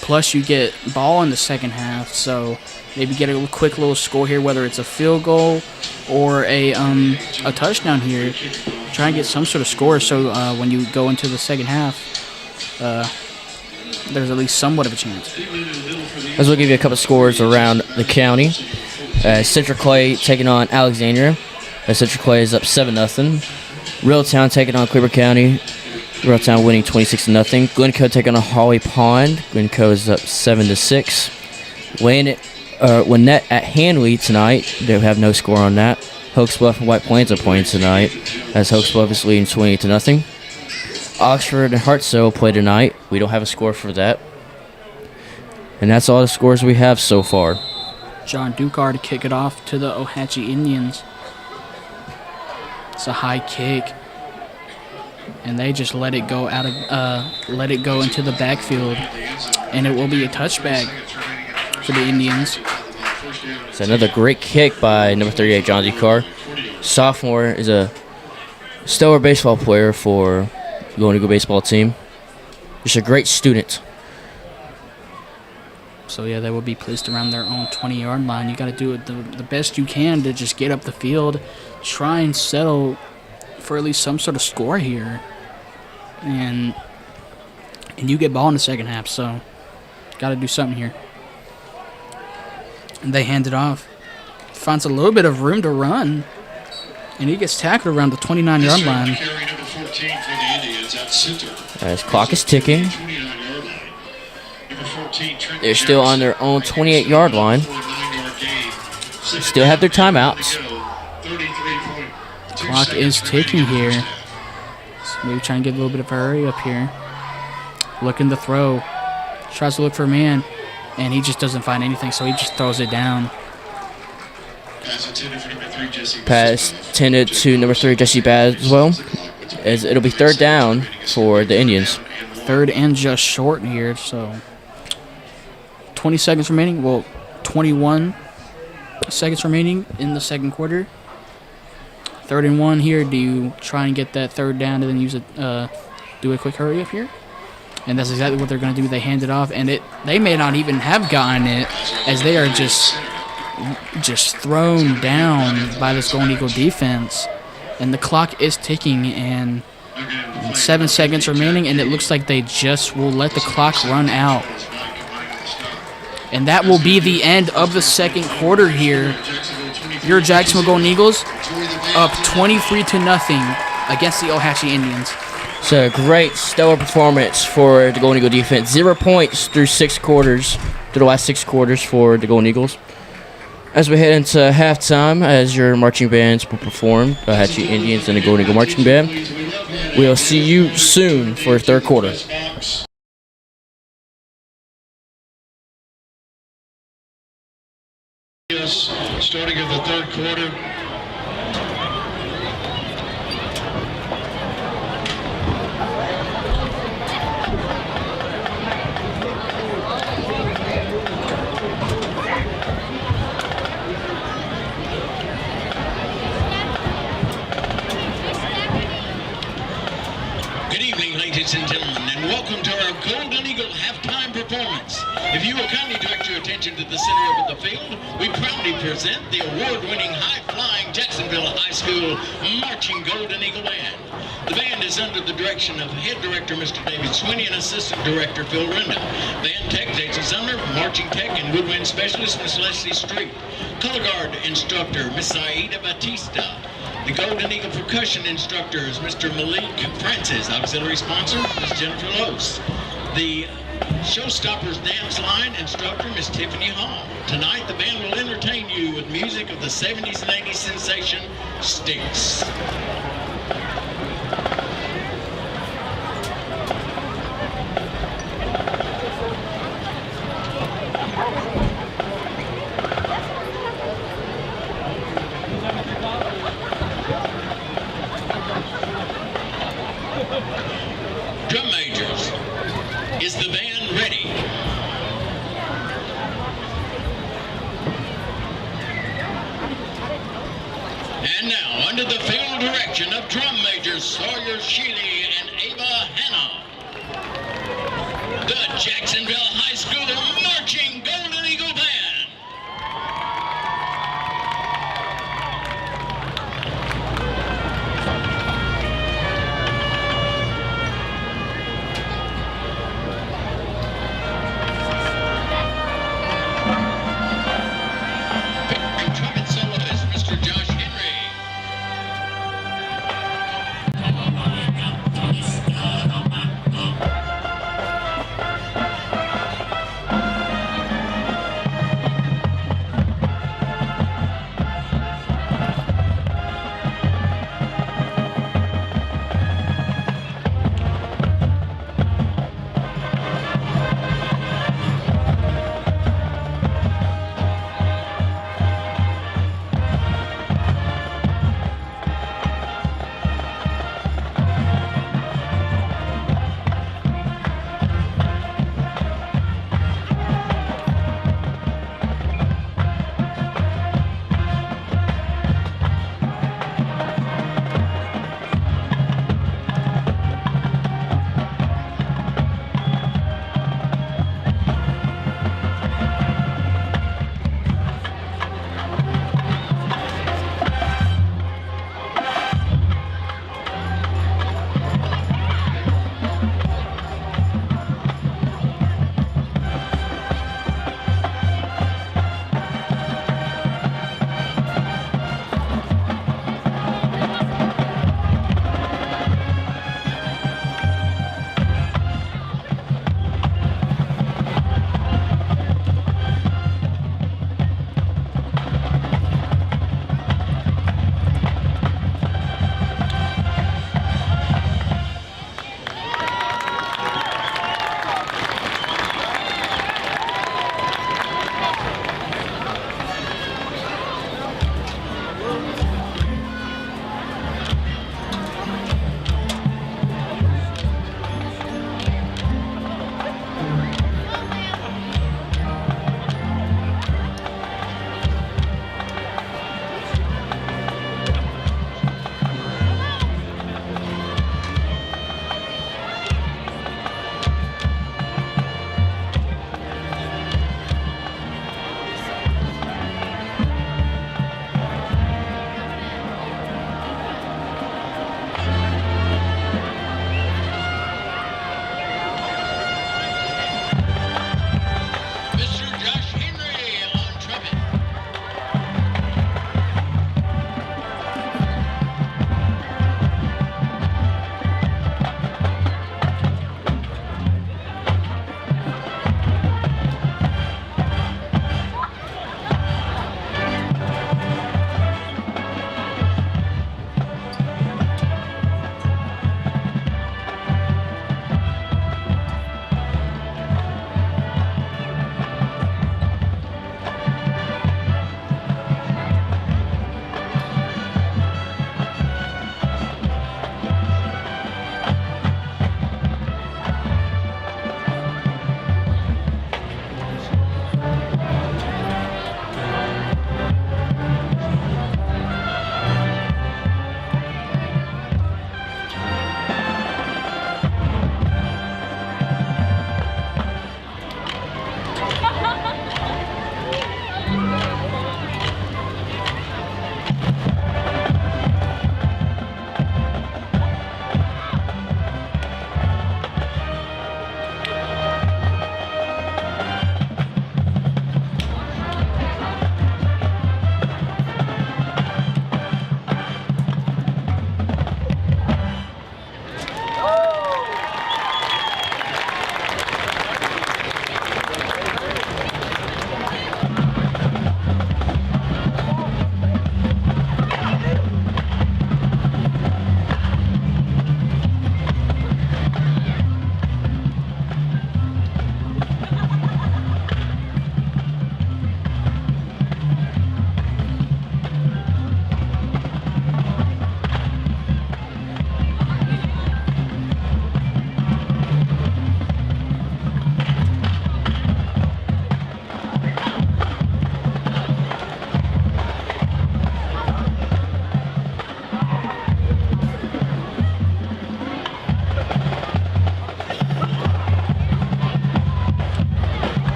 Plus you get ball in the second half, so maybe get a quick little score here, whether it's a field goal or a touchdown here. Try and get some sort of score so when you go into the second half, there's at least somewhat of a chance. As we'll give you a couple scores around the county. Central Clay taking on Alexandria. Central Clay is up 7-0. Reeltown taking on Cleveland County. Reeltown winning 26-0. Glencoe taking on Holly Pond. Glencoe is up 7-6. Winnett at Hanley tonight. They have no score on that. Hoax Bluff and White Plains are playing tonight, as Hoax Bluff is leading 28-0. Oxford and Hartselle play tonight. We don't have a score for that. And that's all the scores we have so far. John Ducar to kick it off to the Ohatchee Indians. It's a high kick, and they just let it go into the backfield, and it will be a touchback for the Indians. It's another great kick by number 38, John Ducar. Sophomore is a stellar baseball player for the Golden Eagle baseball team. Just a great student. So, yeah, they will be placed around their own 20-yard line. You got to do it the best you can to just get up the field, try and settle for at least some sort of score here. And you get ball in the second half, so got to do something here. And they hand it off. Finds a little bit of room to run, and he gets tackled around the 29-yard line. As clock is ticking. They're still on their own 28-yard line. Still have their timeouts. Clock is ticking here. So maybe try and get a little bit of a hurry up here. Looking to throw. Tries to look for a man, and he just doesn't find anything, so he just throws it down. Pass intended to number 3, Jesse Baswell. As it'll be 3rd down for the Indians. 3rd and just short here, so 20 seconds remaining. Well, 21 seconds remaining in the second quarter. 3rd and 1 here. Do you try and get that 3rd down and then use it? Do a quick hurry up here? And that's exactly what they're going to do. They hand it off, and they may not even have gotten it, as they are just thrown down by this Golden Eagle defense. And the clock is ticking, and 7 seconds remaining, and it looks like they just will let the clock run out. And that will be the end of the second quarter here. Your Jacksonville Golden Eagles up 23-0 against the Ohatchee Indians. So a great stellar performance for the Golden Eagle defense. 0 points through the last 6 quarters for the Golden Eagles. As we head into halftime, as your marching bands will perform, the Ohatchee Indians and the Golden Eagle Marching Band, we'll see you soon for the 3rd quarter. Starting in the 3rd quarter. Ladies and gentlemen, and welcome to our Golden Eagle halftime performance. If you will kindly direct your attention to the center of the field, we proudly present the award-winning high-flying Jacksonville High School Marching Golden Eagle Band. The band is under the direction of Head Director Mr. David Swinney and Assistant Director Phil Renda. Band Tech Jason Sumner, Marching Tech and Woodwind Specialist Miss Leslie Street. Color Guard Instructor Miss Aida Batista. The Golden Eagle Percussion Instructor is Mr. Malik Francis. Auxiliary Sponsor, Miss Jennifer Lose. The Showstoppers Dance Line Instructor, Miss Tiffany Hall. Tonight, the band will entertain you with music of the 70s and 80s sensation, Styx. Drum majors, is the band ready? And now, under the field direction of drum majors Sawyer Sheely and Ava Hanna, the Jacksonville High School Marching Golden Eagle Band. Trumpet soloist, Mr. Josh Henry.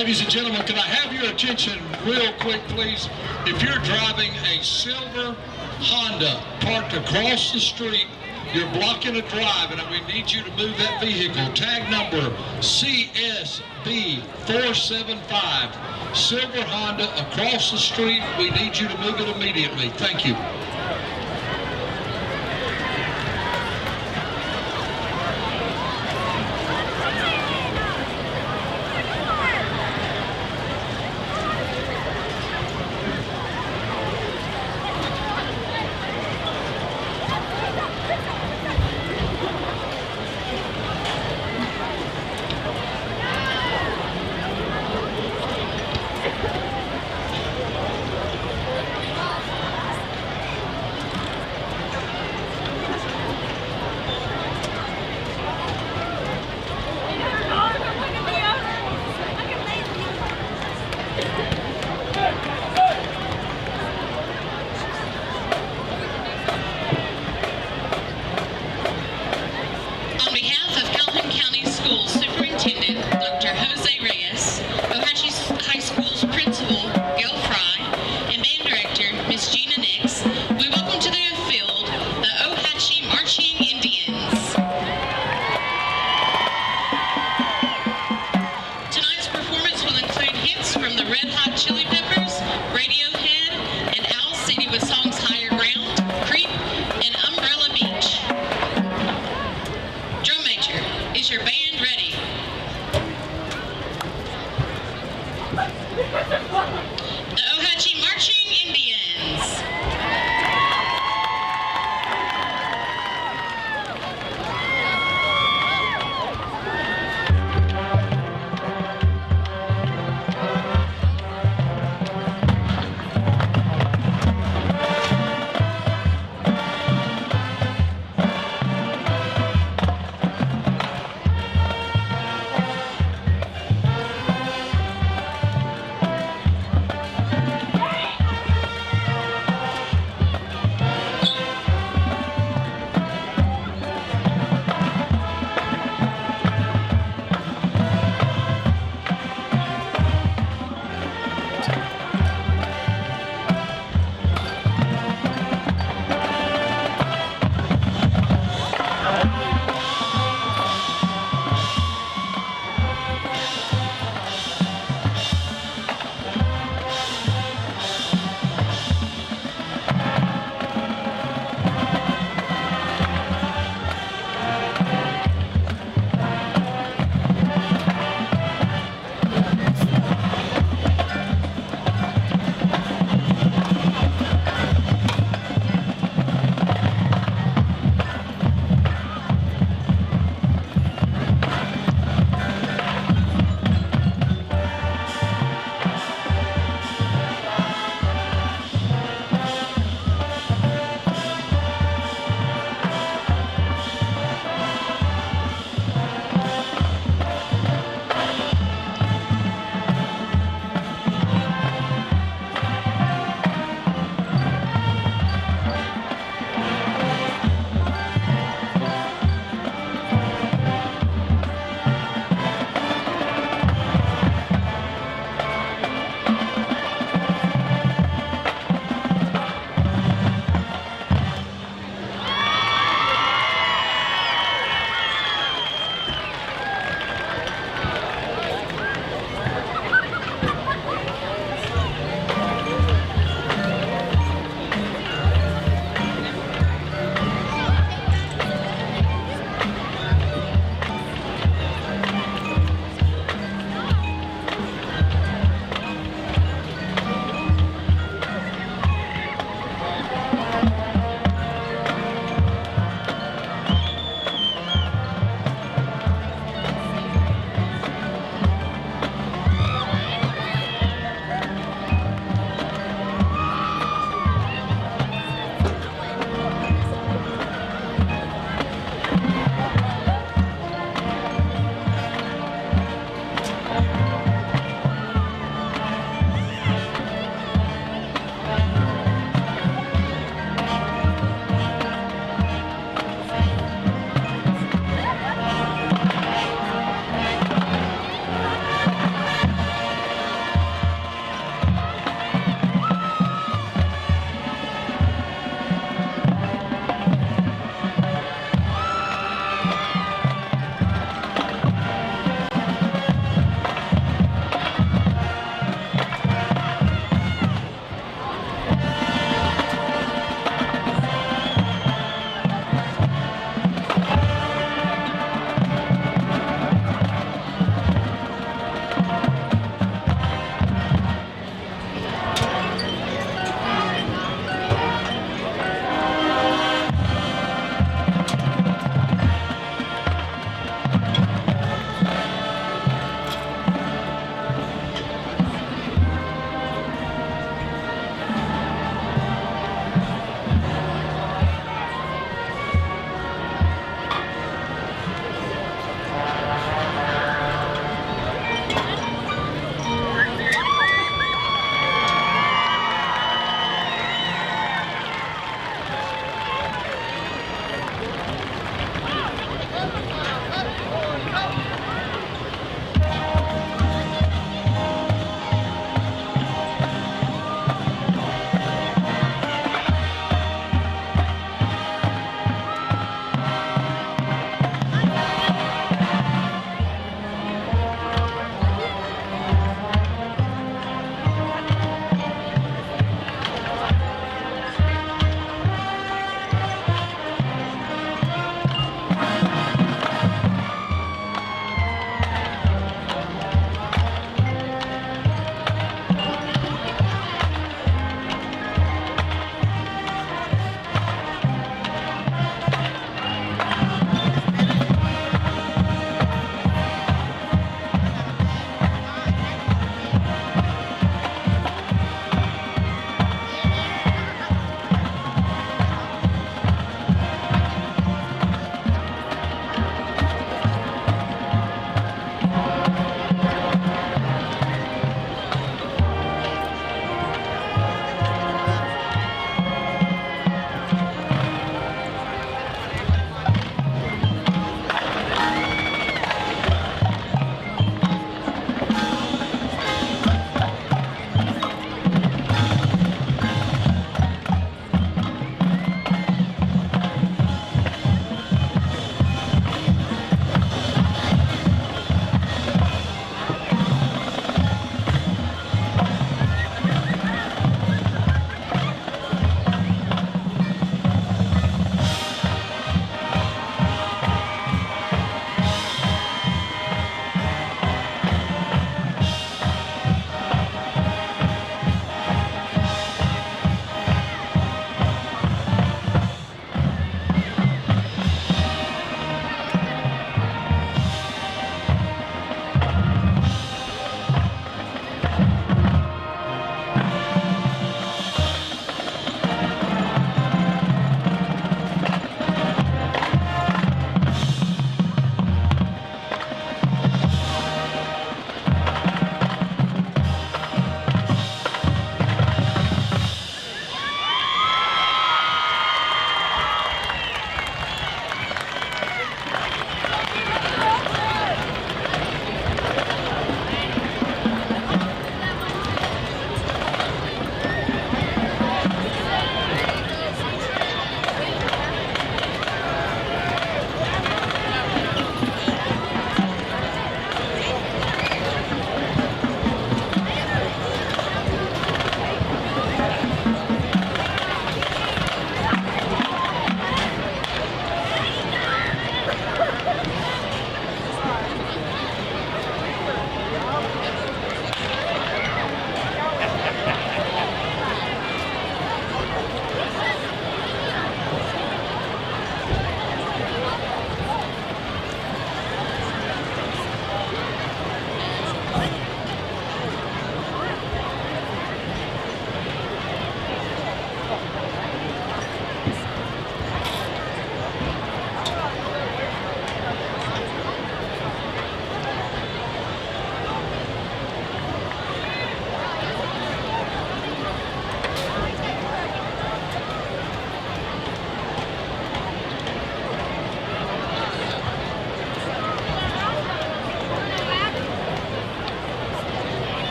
Ladies and gentlemen, can I have your attention real quick, please? If you're driving a silver Honda parked across the street, you're blocking a drive, and we need you to move that vehicle. Tag number CSB475. Silver Honda across the street. We need you to move it immediately. Thank you.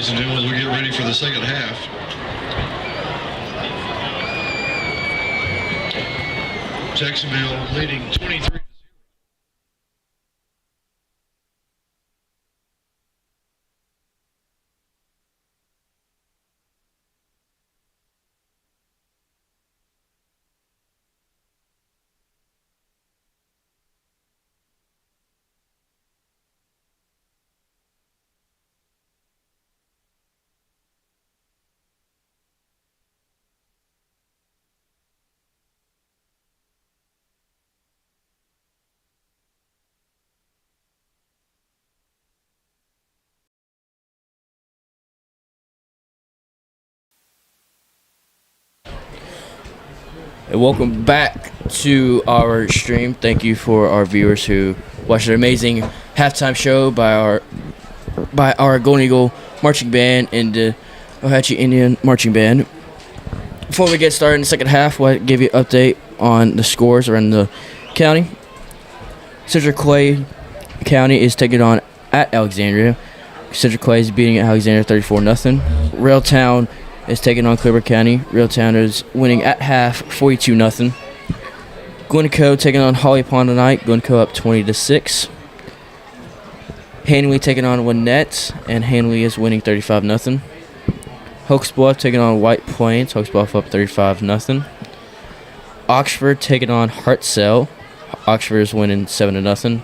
ladies and gentlemen, as we get ready for the second half. Jacksonville leading 23. And welcome back to our stream. Thank you for our viewers who watched an amazing halftime show by our Golden Eagle marching band and the Ohatchee Indian marching band. Before we get started in the second half, we'll give you an update on the scores around the county. Central Clay County is taking on at Alexandria. Central Clay is beating Alexandria 34-0. Railtown is taking on Cleveland County. Railtown is winning at half 42-0. Glencoe taking on Holly Pond tonight. Glencoe up 20-6. Hanley taking on Winnett, and Hanley is winning 35-0. Hokes Bluff taking on White Plains. Hokes Bluff up 35-0. Oxford taking on Hartselle. Oxford is winning 7-0.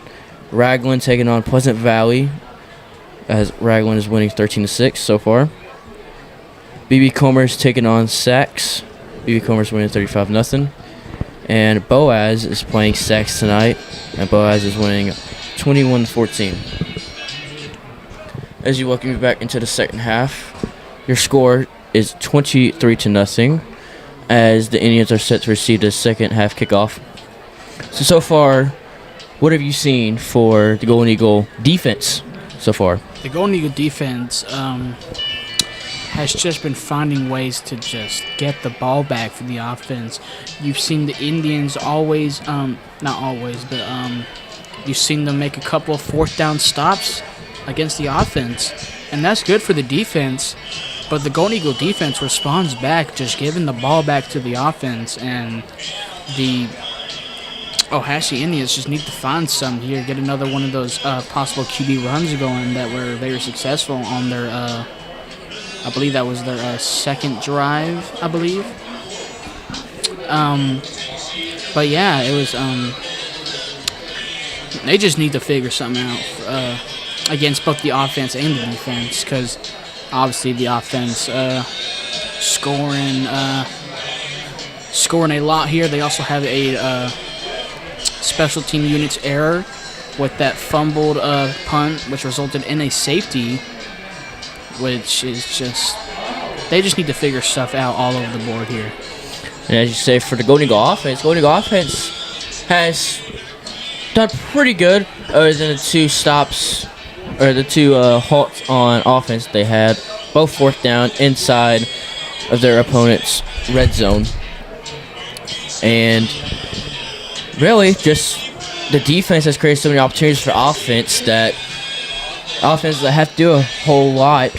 Raglan taking on Pleasant Valley, as Raglan is winning 13-6 so far. BB Comer's taking on Sachs. BB Comer's winning 35-0. And Boaz is playing Sachs tonight, and Boaz is winning 21-14. As you welcome you back into the second half, your score is 23-0, as the Indians are set to receive the second half kickoff. So far, what have you seen for the Golden Eagle defense so far? The Golden Eagle defense has just been finding ways to just get the ball back for the offense. You've seen the Indians always, not always, but you've seen them make a couple of fourth down stops against the offense, and that's good for the defense. But the Golden Eagle defense responds back, just giving the ball back to the offense, and the Ohatchee Indians just need to find some here, get another one of those possible QB runs going that were very successful on their, I believe that was their second drive, I believe. But yeah, it was, they just need to figure something out against both the offense and the defense, because obviously the offense scoring a lot here. They also have a special team units error with that fumbled punt, which resulted in a safety, which is just, they just need to figure stuff out all over the board here. And as you say, for the Golden Eagle offense has done pretty good, other than the two stops, or the two halts on offense they had, both fourth down inside of their opponent's red zone. And really, just the defense has created so many opportunities for offenses that have to do a whole lot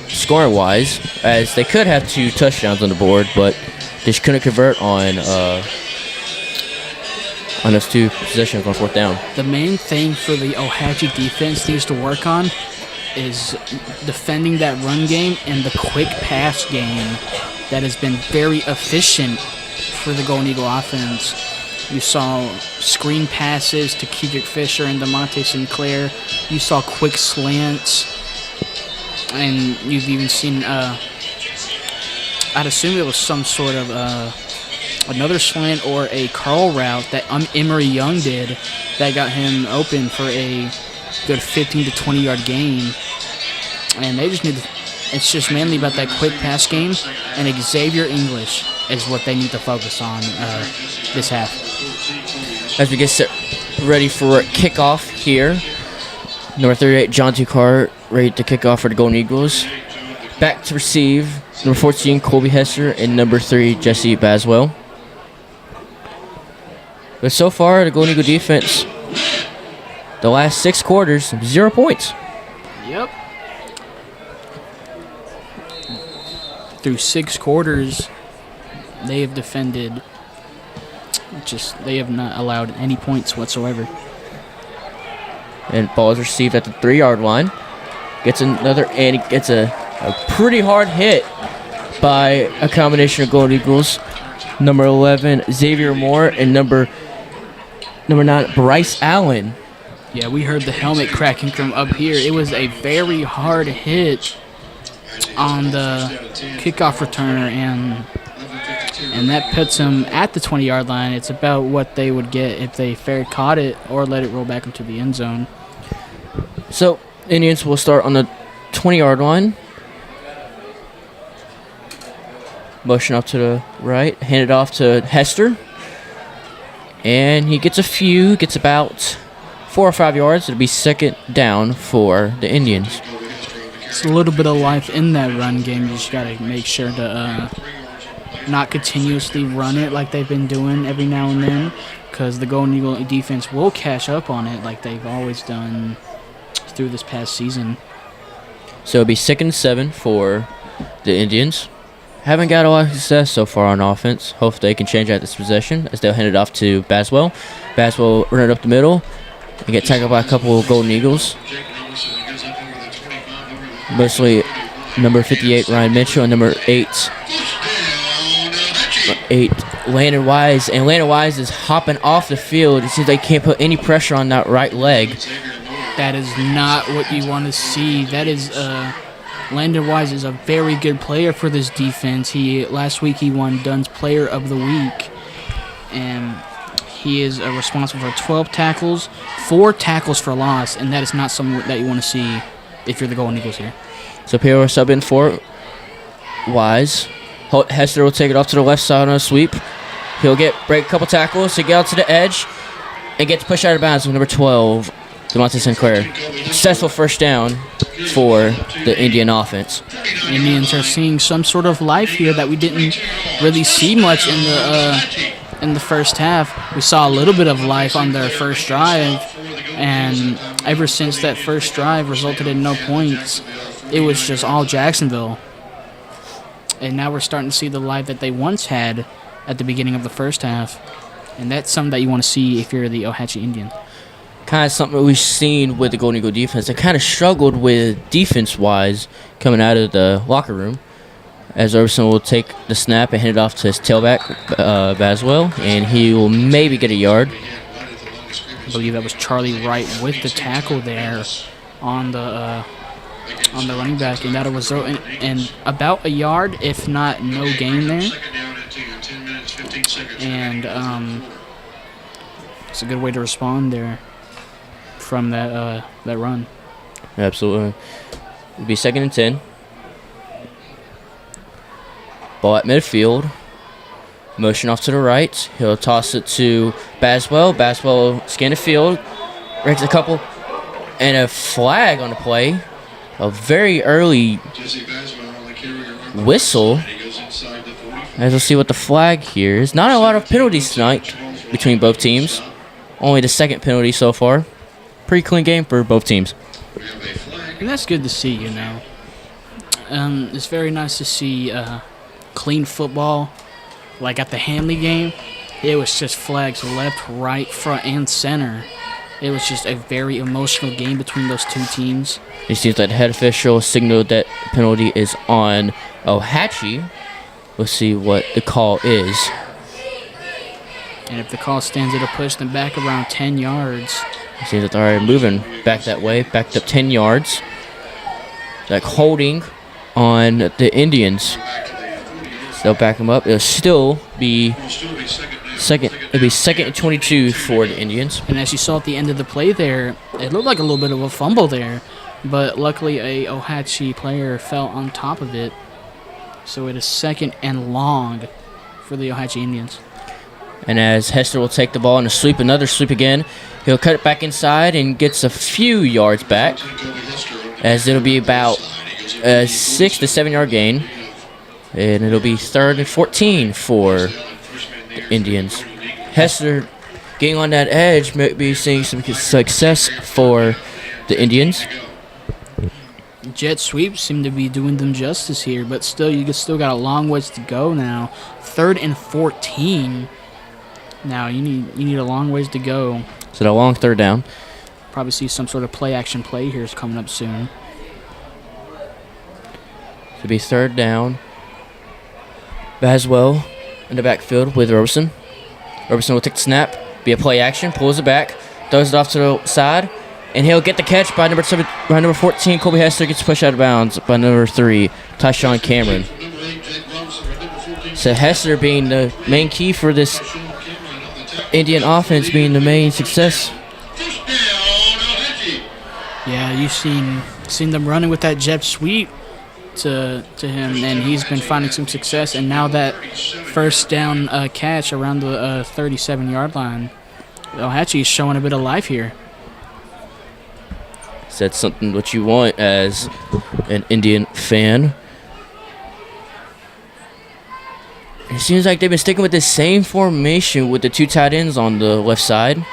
scoring-wise, as they could have 2 touchdowns on the board, but they just couldn't convert on those 2 possessions on fourth down. The main thing for the Ohatchee defense needs to work on is defending that run game and the quick pass game that has been very efficient for the Golden Eagle offense. You saw screen passes to Kedrick Fisher and DeMonte Sinclair. You saw quick slants. And you've even seen, I'd assume it was some sort of another slant or a curl route that Emery Young did that got him open for a good 15 to 20 yard gain. And they just need to, it's just mainly about that quick pass game, and Xavier English is what they need to focus on this half. As we get set ready for kickoff here, number 38, John Ducart, ready to kick off for the Golden Eagles. Back to receive, number 14, Colby Hester, and number 3, Jesse Baswell. But so far, the Golden Eagle defense, the last 6 quarters, 0 points. Yep. through 6 quarters, they have defended. They have not allowed any points whatsoever. And ball is received at the 3-yard line. Gets another, and he gets a pretty hard hit by a combination of Golden Eagles. Number 11, Xavier Moore, and number 9, Bryce Allen. Yeah, we heard the helmet cracking from up here. It was a very hard hit on the kickoff returner, and that puts them at the 20-yard line. It's about what they would get if they fair caught it or let it roll back into the end zone. So, Indians will start on the 20-yard line. Motion up to the right. Hand it off to Hester. And he gets gets about 4 or 5 yards. It'll be second down for the Indians. It's a little bit of life in that run game. You just got to make sure to not continuously run it like they've been doing every now and then, because the Golden Eagle defense will catch up on it like they've always done through this past season. So it'll be 2nd and 7 for the Indians. Haven't got a lot of success so far on offense. Hope they can change out this possession as they'll hand it off to Baswell. Baswell run it up the middle and get tackled by a couple of Golden Eagles. Mostly number 58, Ryan Mitchell, and number 8, Landon Wise. And Landon Wise is hopping off the field. It seems they can't put any pressure on that right leg. That is not what you want to see. That is, Landon Wise is a very good player for this defense. Last week he won Dunn's Player of the Week, and he is responsible for 12 tackles, 4 tackles for loss, and that is not something that you want to see if you're the Golden Eagles here. So Pierre sub in for Wise. Hester will take it off to the left side on a sweep. He'll break a couple tackles to get out to the edge and gets pushed out of bounds with number 12, DeMonte Sinclair. Successful first down for the Indian offense. Indians are seeing some sort of life here that we didn't really see much in the first half. We saw a little bit of life on their first drive, and ever since that first drive resulted in no points, it was just all Jacksonville. And now we're starting to see the life that they once had at the beginning of the first half, and that's something that you want to see if you're the Ohatchee Indians. Kind of something we've seen with the Golden Eagle defense. They kind of struggled with defense-wise coming out of the locker room, as Overson will take the snap and hand it off to his tailback, Baswell, and he will maybe get a yard. I believe that was Charlie Wright with the tackle there on the running back, and that'll result in about a yard, if not no gain there. And it's a good way to respond there from that run. Absolutely. It'll be 2nd and 10. Ball at midfield. Motion off to the right. He'll toss it to Baswell. Baswell scan the field. Breaks a couple. And a flag on the play. A very early whistle. As we'll see what the flag here is. Not a lot of penalties tonight between both teams. Only the 2nd penalty so far. Pretty clean game for both teams. And that's good to see, you know. It's very nice to see clean football. Like at the Hanley game, it was just flags left, right, front, and center. It was just a very emotional game between those two teams. It seems that the head official signaled that penalty is on Ohatchee. We'll see what the call is. And if the call stands, it'll push them back around 10 yards. It seems that they're already moving back that way, backed up 10 yards. Like holding on the Indians. They'll back them up. It'll still be second. It'll be 2nd and 22 for the Indians. And as you saw at the end of the play there, it looked like a little bit of a fumble there, but luckily a Ohatchee player fell on top of it. So it is 2nd and long for the Ohatchee Indians. And as Hester will take the ball and sweep, another sweep again, he'll cut it back inside and gets a few yards back, as it'll be about a 6 to 7 yard gain. And it'll be 3rd and 14 for the Indians. Hester getting on that edge, may be seeing some success for the Indians. Jet sweeps seem to be doing them justice here, but still, you still got a long ways to go now. 3rd and 14. Now you need a long ways to go. So a long 3rd down. Probably see some sort of play-action play here is coming up soon. To be 3rd down. Baswell in the backfield with Roberson. Roberson will take the snap, be a play action, pulls it back, throws it off to the side, and he'll get the catch by number 14. Colby Hester gets pushed out of bounds by number 3, Tyshawn Cameron. So Hester being the main key for this Indian offense, being the main success. Yeah, you've seen them running with that jet sweep to him, and he's been finding some success. And now that 1st down catch around the 37-yard line, Ohatchee is showing a bit of life here. That's something what you want as an Indian fan. It seems like they've been sticking with the same formation with the 2 tight ends on the left side.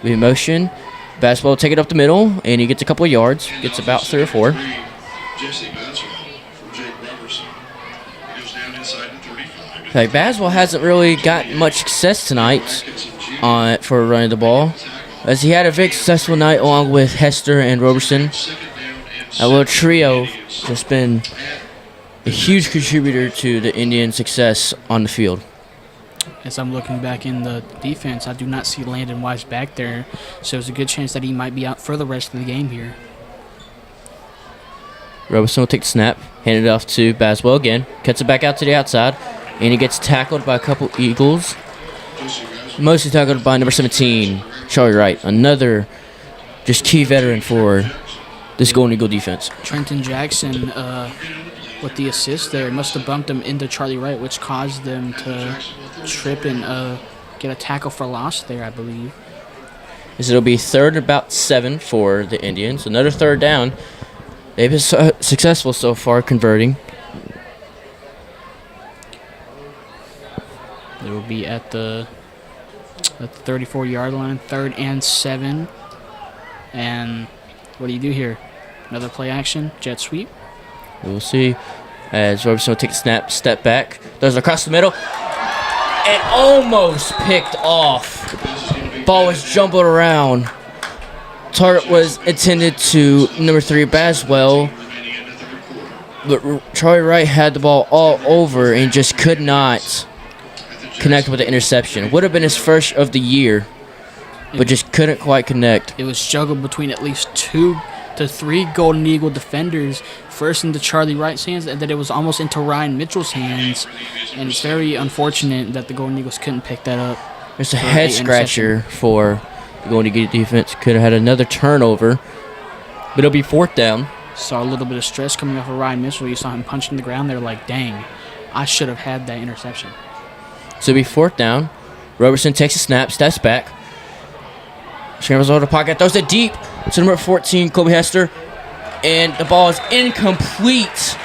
We motion. Basketball take it up the middle, and he gets a couple of yards. Gets about 3 or 4. Like Baswell hasn't really got much success tonight for running the ball, as he had a very successful night along with Hester and Roberson. That little trio just been a huge contributor to the Indian success on the field. As I'm looking back in the defense, I do not see Landon Wise back there, so there's a good chance that he might be out for the rest of the game here. Roberson will take the snap, hand it off to Baswell again, cuts it back out to the outside, and he gets tackled by a couple Eagles. Mostly tackled by number 17, Charlie Wright, another just key veteran for this Golden Eagle defense. Trenton Jackson with the assist there must have bumped him into Charlie Wright, which caused them to trip and get a tackle for loss there, I believe. As it'll be 3rd and about 7 for the Indians. Another 3rd down. They've been successful so far converting. They will be at the 34-yard line, 3rd and 7. And what do you do here? Another play action, jet sweep. We'll see. As Roberson will take a snap, step back, throws it across the middle, and almost picked off. Ball was jumbled around. Target was intended to number 3, Baswell, but Charlie Wright had the ball all over and just could not connect with the interception. Would have been his first of the year, but just couldn't quite connect. It was juggled between at least 2 to 3 Golden Eagle defenders, first into Charlie Wright's hands, and then it was almost into Ryan Mitchell's hands. And it's very unfortunate that the Golden Eagles couldn't pick that up. There's a head scratcher for the Golden Eagle defense. Could have had another turnover, but it'll be 4th down. Saw a little bit of stress coming off of Ryan Mitchell. You saw him punching the ground there like, dang, I should have had that interception. So it'll be 4th down. Roberson takes a snap, steps back, scrambles over the pocket, throws it deep to number 14, Colby Hester, and the ball is incomplete.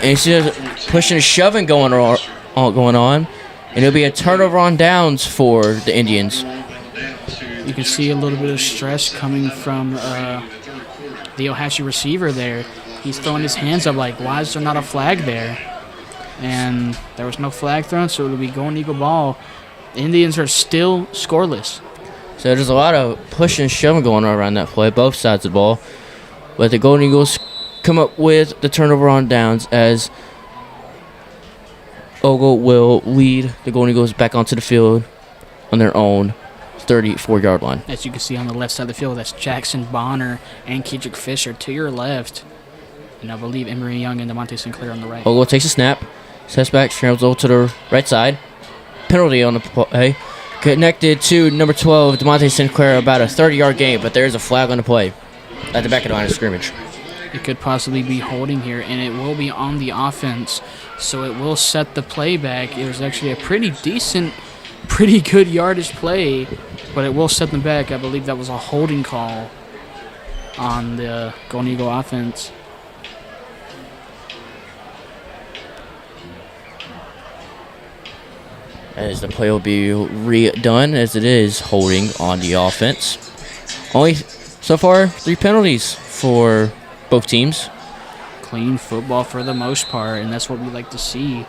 And you see pushing and shoving going on, and it'll be a turnover on downs for the Indians. You can see a little bit of stress coming from the Ohatchee receiver there. He's throwing his hands up like, why is there not a flag there? And there was no flag thrown, so it'll be Golden Eagle ball. The Indians are still scoreless. So there's a lot of pushing and shoving going on around that play, both sides of the ball. But the Golden Eagles come up with the turnover on downs as Ogle will lead the Golden Eagles back onto the field on their own 34-yard line. As you can see on the left side of the field, that's Jackson Bonner and Kedrick Fisher to your left. And I believe Emery Young and DeMonte Sinclair on the right. Ogle takes a snap, steps back, scrambles over to the right side. Penalty on the play. Connected to number 12, DeMonte Sinclair, about a 30-yard gain, but there's a flag on the play at the back of the line of scrimmage. It could possibly be holding here, and it will be on the offense, so it will set the play back. It was actually a pretty decent, pretty good yardage play, but it will set them back. I believe that was a holding call on the Golden Eagle offense. As the play will be redone, as it is holding on the offense. Only so far 3 penalties for both teams. Clean football for the most part, and that's what we like to see.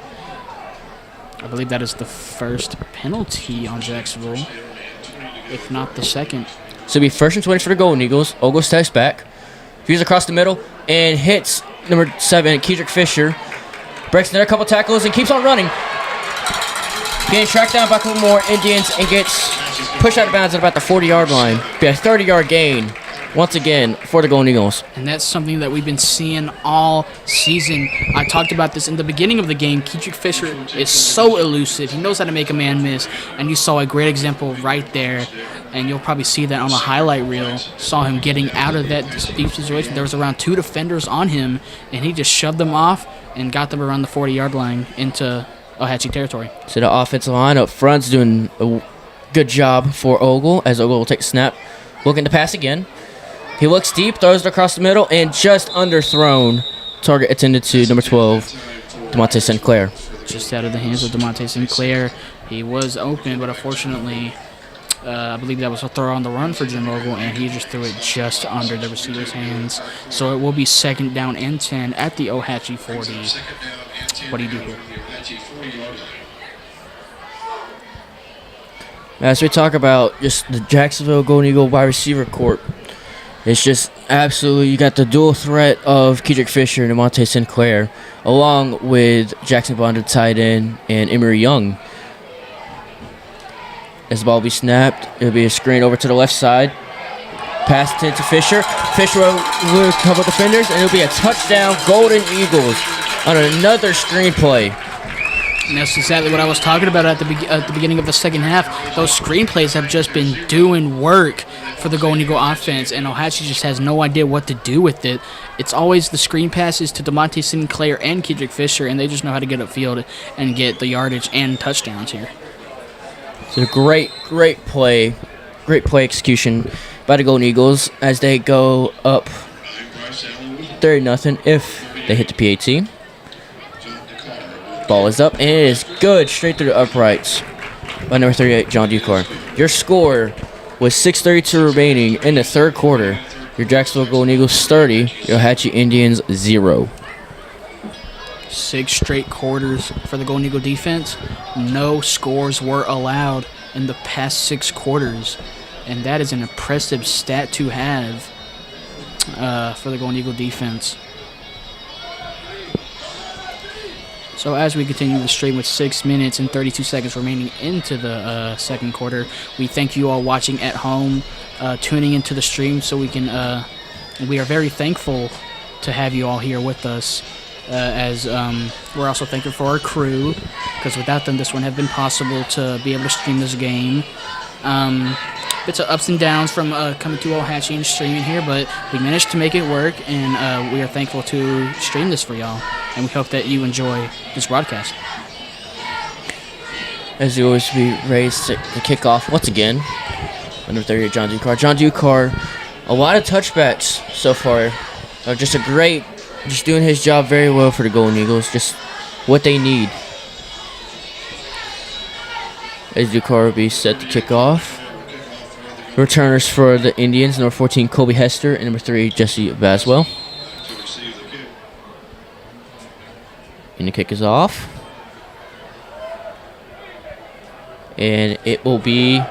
I believe that is the first penalty on Jacksonville, if not the second. So it'll be 1st and 20 for the Golden Eagles. Ogle steps back, views across the middle, and hits number 7, Kedrick Fisher. Breaks another couple tackles and keeps on running. Getting tracked down by a couple more Indians and gets pushed out of bounds at about the 40-yard line. Be a 30-yard gain once again for the Golden Eagles. And that's something that we've been seeing all season. I talked about this in the beginning of the game. Kedrick Fisher is so elusive. He knows how to make a man miss, and you saw a great example right there. And you'll probably see that on the highlight reel. Saw him getting out of that deep situation. There was around 2 defenders on him, and he just shoved them off and got them around the 40-yard line into Ohatchee territory. So the offensive line up front's doing a good job for Ogle, as Ogle will take a snap. Looking to pass again. He looks deep, throws it across the middle, and just underthrown. Target attended to number 12, DeMonte Sinclair. Just out of the hands of DeMonte Sinclair. He was open, but unfortunately, I believe that was a throw on the run for Jim Ogle, and he just threw it just under the receiver's hands. So it will be 2nd down and 10 at the Ohatchee 40. What do you do here? As we talk about just the Jacksonville Golden Eagle wide receiver corps, it's just absolutely, you got the dual threat of Kedrick Fisher and DeMonte Sinclair, along with Jackson Bond, tight end, and Emery Young. As the ball will be snapped, it'll be a screen over to the left side. Pass to Fisher. Fisher will cover defenders, and it'll be a touchdown, Golden Eagles, on another screenplay. And that's exactly what I was talking about at the beginning of the second half. Those screenplays have just been doing work for the Golden Eagle offense, and Ohatchee just has no idea what to do with it. It's always the screen passes to DeMonte Sinclair and Kedrick Fisher, and they just know how to get upfield and get the yardage and touchdowns here. So great play execution by the Golden Eagles as they go up 30-0 if they hit the PAT. Ball is up, and it is good straight through the uprights by number 38, John Ducar. Your score was 6:32 remaining in the 3rd quarter. Your Jacksonville Golden Eagles 30, your Ohatchee Indians 0. 6 straight quarters for the Golden Eagle defense. No scores were allowed in the past 6 quarters, and that is an impressive stat to have for the Golden Eagle defense. So as we continue the stream with 6 minutes and 32 seconds remaining into the 2nd quarter, we thank you all watching at home, tuning into the stream so we can. We are very thankful to have you all here with us. As we're also thankful for our crew, because without them, this wouldn't have been possible to be able to stream this game. Bits of ups and downs from coming to Ohatchee and streaming here, but we managed to make it work, and we are thankful to stream this for y'all, and we hope that you enjoy this broadcast. As you always be raised to kick off once again, number 38, John Ducar. John Ducar, a lot of touchbacks so far. Just doing his job very well for the Golden Eagles, just what they need. As Ducar will be set to kick off. Returners for the Indians, number 14, Kobe Hester, and number 3, Jesse Baswell. And the kick is off. And it will be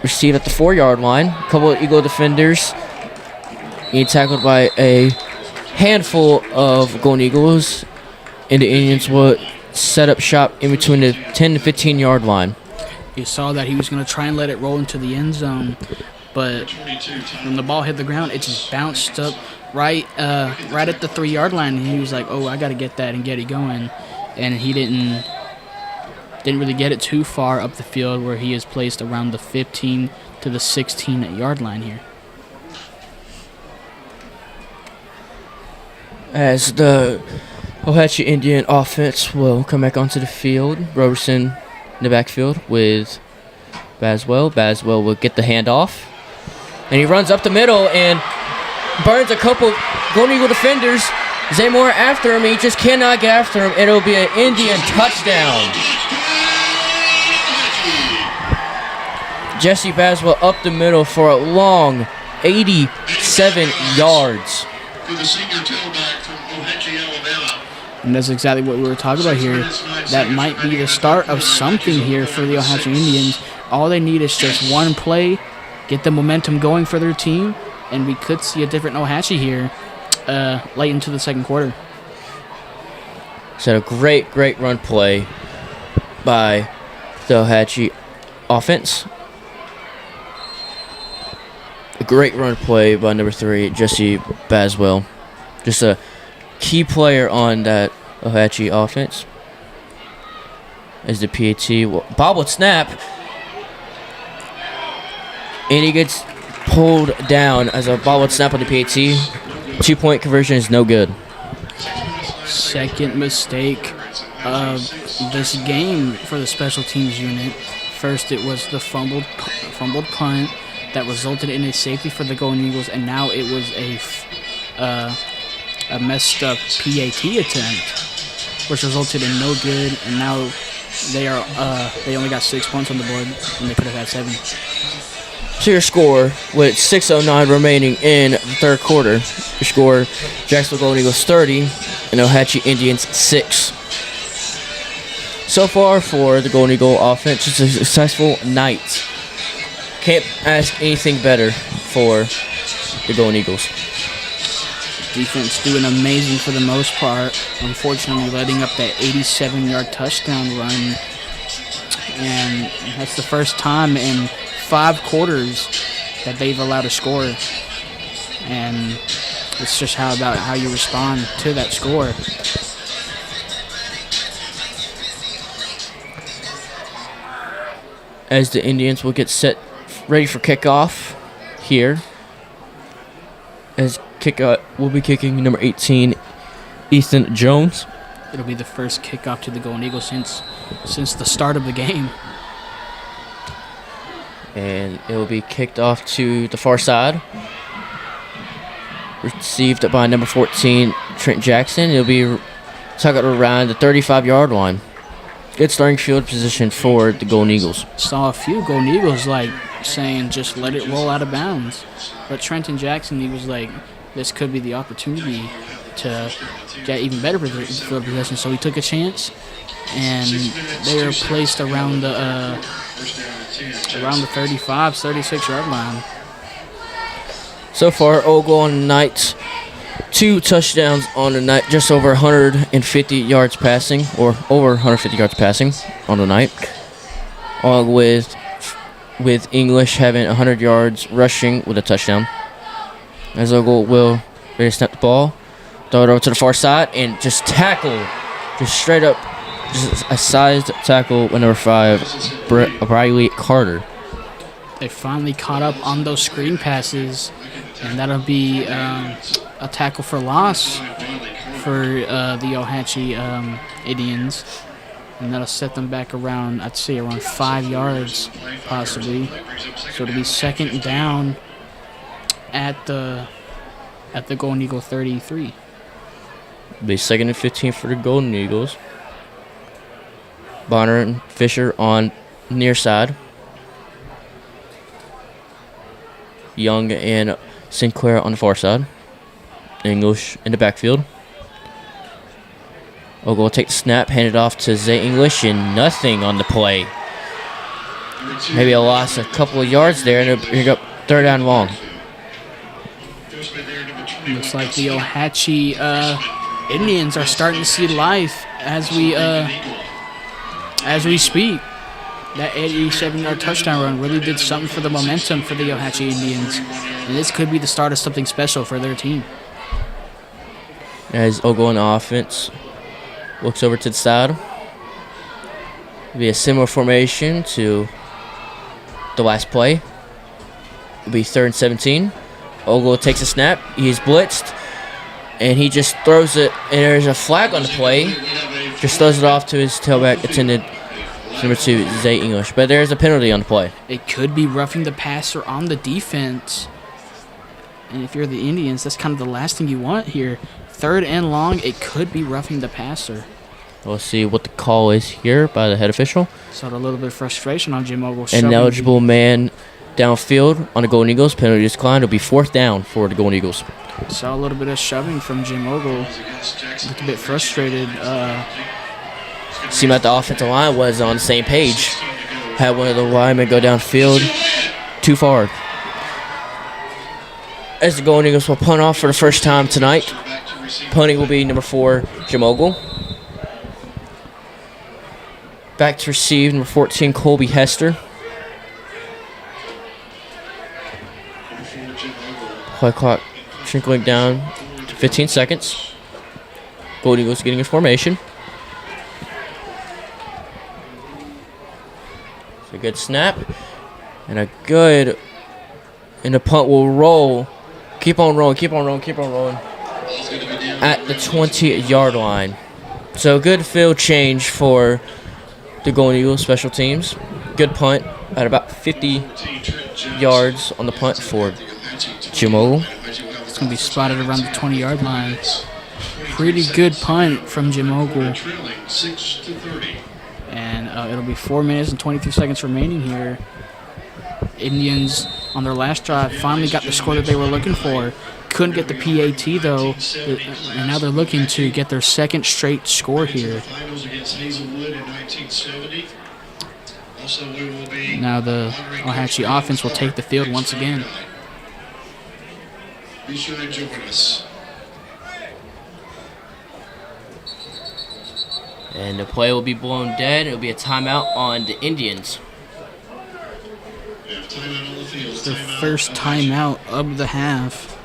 received at the 4-yard line. A couple of Eagle defenders being tackled by a handful of Golden Eagles, and the Indians will set up shop in between the 10 to 15-yard line. You saw that he was going to try and let it roll into the end zone, but when the ball hit the ground, it just bounced up right at the 3-yard line, and he was like, "Oh, I got to get that and get it going," and he didn't really get it too far up the field, where he is placed around the 15 to the 16-yard line here. As the Ohatchee Indian offense will come back onto the field, Roberson in the backfield with Baswell. Baswell will get the handoff, and he runs up the middle and burns a couple Golden Eagle defenders. Zaymore after him, he just cannot get after him, and it'll be an Indian touchdown. Jesse Baswell up the middle for a long 86 7 yards. To the senior tailback from Ohatchee, Alabama. And that's exactly what we were talking about here. That might be the start of something here for the Ohatchee Indians. All they need is just one play, get the momentum going for their team, and we could see a different Ohatchee here late into the second quarter. So a great run play by the Ohatchee offense. A great run play by number 3, Jesse Baswell. Just a key player on that Ohatchee offense. As the PAT bobbled snap. And he gets pulled down as a bobbled snap on the PAT. 2-point conversion is no good. Second mistake of this game for the special teams unit. First, it was the fumbled punt that resulted in a safety for the Golden Eagles, and now it was a messed up PAT attempt, which resulted in no good. And now they only got 6 points on the board, and they could have had 7. So your score, with 6:09 remaining in the third quarter, your score: Jacksonville Golden Eagles 30 and Ohatchee Indians 6. So far for the Golden Eagle offense, it's a successful night. Can't ask anything better for the Golden Eagles. Defense doing amazing for the most part. Unfortunately, letting up that 87-yard touchdown run, and that's the first time in 5 quarters that they've allowed a score, and it's just about how you respond to that score. As the Indians will get set ready for kickoff here. As kickoff will be kicking number 18, Ethan Jones. It'll be the first kickoff to the Golden Eagles since the start of the game. And it will be kicked off to the far side. Received by number 14, Trent Jackson. It'll be tackled around the 35-yard line. Good starting field position for the Golden Eagles. Saw a few Golden Eagles saying just let it roll out of bounds. But Trenton Jackson, he was like, this could be the opportunity to get even better field position. So he took a chance, and they were placed around the 35, 36-yard line. So far, Ogle on the night, 2 touchdowns on the night, just over 150 yards passing, or over 150 yards passing on the night, along with English having 100 yards rushing with a touchdown. As Ogle will ready to snap the ball, throw it over to the far side, and just tackle, just straight up, just a sized tackle with number 5, Riley Carter. They finally caught up on those screen passes, and that'll be a tackle for loss for the Ohatchee Indians, and that'll set them back around, I'd say around 5 yards possibly. So it'll be second down at the Golden Eagle 33. It'll be 2nd and 15 for the Golden Eagles. Bonner and Fisher on near side. Young and Sinclair on the far side. English in the backfield. Ogle will take the snap, hand it off to Zay English, and nothing on the play. Maybe a loss a couple of yards there, and it'll bring up 3rd down long. Looks like the Ohatchee Indians are starting to see life as we speak. That 87-yard touchdown run really did something for the momentum for the Ohatchee Indians, and this could be the start of something special for their team. As Ogle on the offense looks over to the side. It'll be a similar formation to the last play. It'll be 3rd and 17. Ogle takes a snap. He's blitzed, and he just throws it, and there's a flag on the play. Just throws it off to his tailback attended, number 2, Zay English. But there's a penalty on the play. It could be roughing the passer on the defense. And if you're the Indians, that's kind of the last thing you want here. 3rd and long, it could be roughing the passer. We'll see what the call is here by the head official. Saw a little bit of frustration on Jim Ogle. An eligible man downfield on the Golden Eagles. Penalty declined. It'll be 4th down for the Golden Eagles. Saw a little bit of shoving from Jim Ogle. Looked a bit frustrated. Seemed like the offensive line was on the same page. Had one of the linemen go downfield too far. As the Golden Eagles will punt off for the first time tonight. Punting will be number 4, Jim Ogle. Back to receive, number 14, Colby Hester. Play clock trickling down to 15 seconds. Golden Eagles getting in formation. It's a good snap. And a good... And the punt will roll. Keep on rolling, keep on rolling, keep on rolling. At the 20-yard line. So a good field change for the Golden Eagles special teams. Good punt at about 50 yards on the punt for Jim Ogle. It's going to be spotted around the 20-yard line. Pretty good punt from Jim Ogle. And it'll be 4 minutes and 23 seconds remaining here. Indians on their last drive finally got the score that they were looking for. Couldn't get the PAT though, and now they're looking to get their second straight score here. Now the Ohatchee offense will take the field once again. Be sure to join us. And the play will be blown dead. It'll be a timeout on the Indians. It's their first timeout of the half.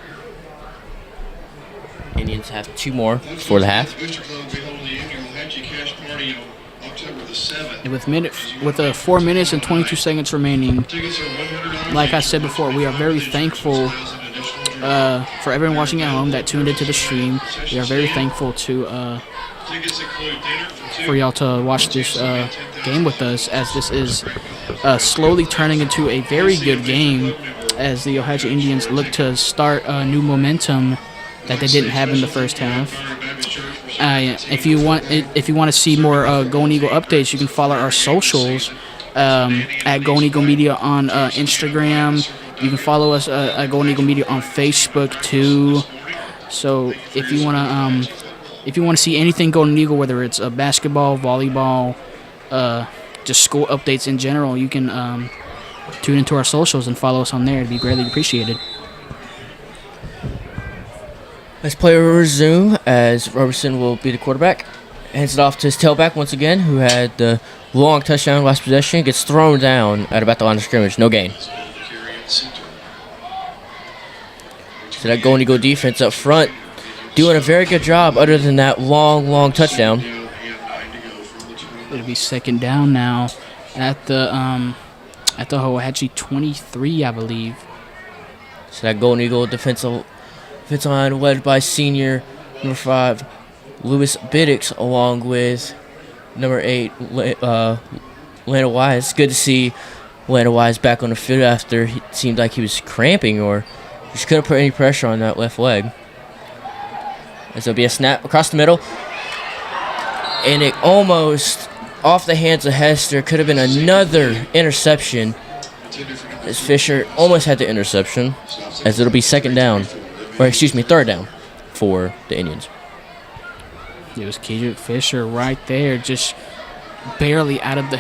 Indians have 2 more for the half. And with 4 minutes and 22 seconds remaining, like I said before, we are very thankful for everyone watching at home that tuned into the stream. We are very thankful for y'all to watch this game with us, as this is slowly turning into a very good game as the Ohatchee Indians look to start a new momentum that they didn't have in the first half. If you want to see more Golden Eagle updates, you can follow our socials at Golden Eagle Media on Instagram. You can follow us at Golden Eagle Media on Facebook too. So if you want to see anything Golden Eagle, whether it's basketball, volleyball, just school updates in general, you can tune into our socials and follow us on there. It'd be greatly appreciated. Next play will resume as Robertson will be the quarterback. Hands it off to his tailback once again, who had the long touchdown last possession. Gets thrown down at about the line of scrimmage. No gain. So that Golden Eagle defense up front doing a very good job other than that long touchdown. It'll be 2nd down now at the Ohatchee 23, I believe. So that Golden Eagle defensive line led by senior number 5, Lewis Biddix, along with number 8, Landon Wise. Good to see Landon Wise back on the field after it seemed like he was cramping or just couldn't put any pressure on that left leg. As there'll be a snap across the middle. And it almost off the hands of Hester. Could have been another interception. As Fisher almost had the interception. As it'll be 3rd down for the Indians. It was Kedrick Fisher right there, just barely out of the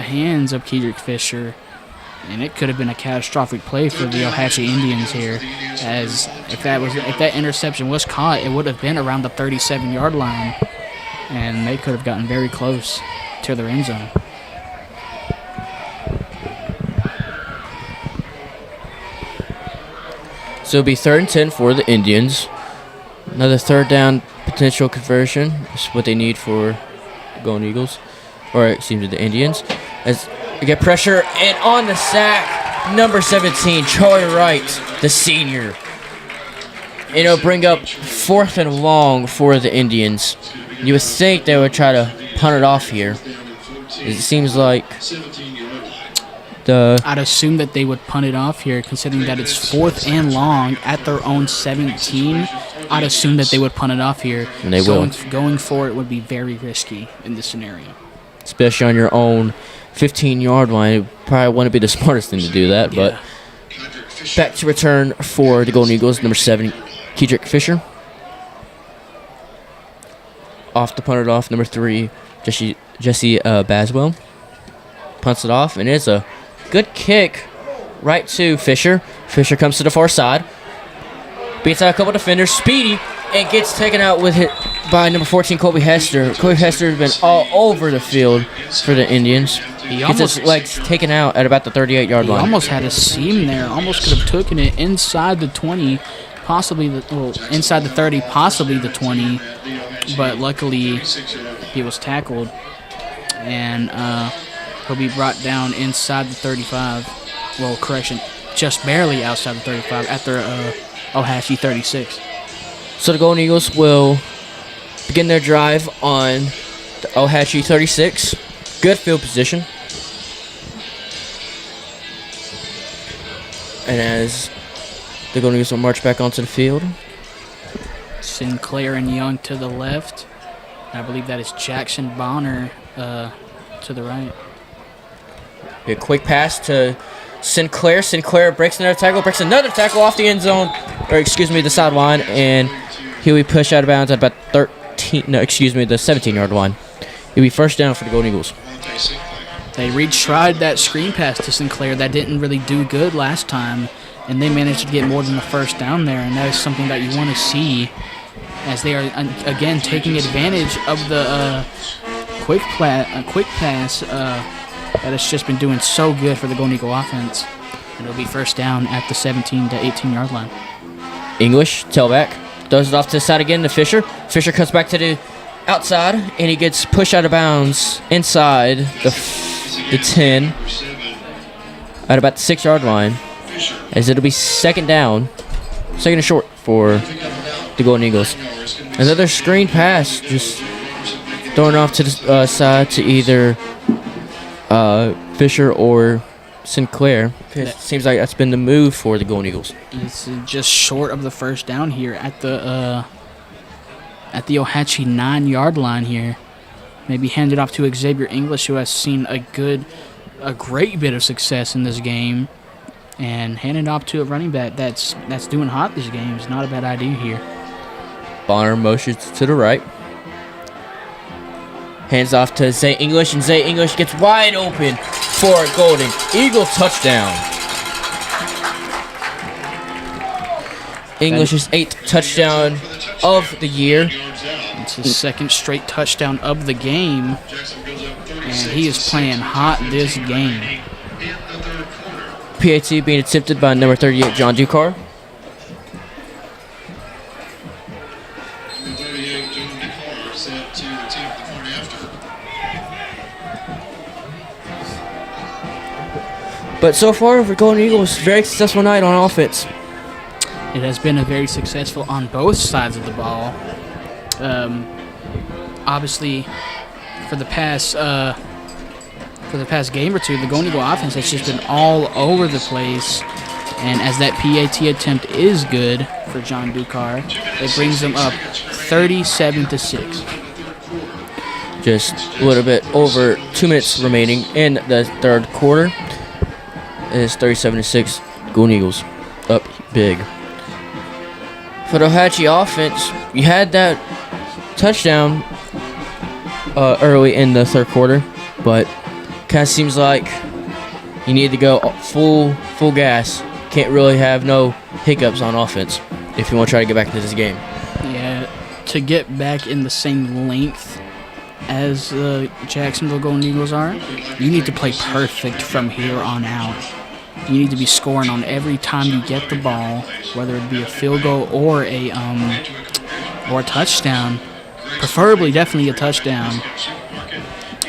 hands of Kedrick Fisher. And it could have been a catastrophic play for the Ohatchee Indians here, as if that interception was caught, it would have been around the 37-yard line, and they could have gotten very close to their end zone. So it'll be 3rd and 10 for the Indians. Another 3rd down potential conversion is what they need for the Golden Eagles, or excuse me, the Indians. As they get pressure, and on the sack, number 17, Charlie Wright, the senior. And it'll bring up 4th and long for the Indians. You would think they would try to punt it off here. It seems like I'd assume that they would punt it off here, considering that it's 4th and long at their own 17. I'd assume that they would punt it off here. And they will. Going for it would be very risky in this scenario. Especially on your own 15-yard line. It probably wouldn't be the smartest thing to do that, but Back to return for the Golden Eagles, number 7, Kedrick Fisher. Off to punt it off, number 3, Jesse Baswell. Punts it off, and it's a good kick right to Fisher. Fisher comes to the far side. Beats out a couple defenders. Speedy, and gets taken out with hit by number 14, Kobe Hester. Kobe Hester has been all over the field for the Indians. He gets his legs taken out at about the 38-yard line. He almost had a seam there. Almost could have taken it inside the 20, possibly inside the 30, possibly the 20. But luckily, he was tackled, and he'll be brought down inside the 35. Well, correction, just barely outside the 35 at their Ohatchee 36. So the Golden Eagles will begin their drive on the Ohatchee 36. Good field position. And as the Golden Eagles will march back onto the field. Sinclair and Young to the left. I believe that is Jackson Bonner to the right. A quick pass to Sinclair. Sinclair breaks another tackle off the end zone, or excuse me, the sideline, and he'll be pushed out of bounds at about the 17-yard line. He'll be first down for the Golden Eagles. They retried that screen pass to Sinclair that didn't really do good last time, and they managed to get more than the first down there, and that is something that you want to see as they are, again, taking advantage of the quick pass that has just been doing so good for the Golden Eagle offense. And it'll be first down at the 17 to 18-yard line. English, tailback, throws it off to the side again to Fisher. Fisher cuts back to the outside, and he gets pushed out of bounds inside the 10 at about the 6-yard line, as it'll be second and short for the Golden Eagles. Another screen pass, just throwing off to the side to either Fisher or Sinclair. It seems like that's been the move for the Golden Eagles. It's just short of the first down here at the Ohatchee 9-yard line here. Maybe hand it off to Xavier English, who has seen a great bit of success in this game, and hand it off to a running back that's doing hot this game. It's not a bad idea here. Bonner motions to the right. Hands off to Zay English, and Zay English gets wide open for a Golden Eagle touchdown. English's 8th touchdown of the year. It's his second straight touchdown of the game, and he is playing hot this game. PAT being attempted by number 38, John Ducar. But so far for Golden Eagles, very successful night on offense. It has been a very successful on both sides of the ball. Obviously, for the past game or two, the Golden Eagle offense has just been all over the place. And as that PAT attempt is good for John Ducar, it brings them up 37-6. Just a little bit over 2 minutes remaining in the third quarter. It's 37-6. Golden Eagles up big. For the Ohatchee offense, you had that touchdown early in the third quarter, but kind of seems like you need to go full gas. Can't really have no hiccups on offense if you want to try to get back into this game. Yeah, to get back in the same length as the Jacksonville Golden Eagles are, you need to play perfect from here on out. You need to be scoring on every time you get the ball, whether it be a field goal or a touchdown. Preferably, definitely a touchdown.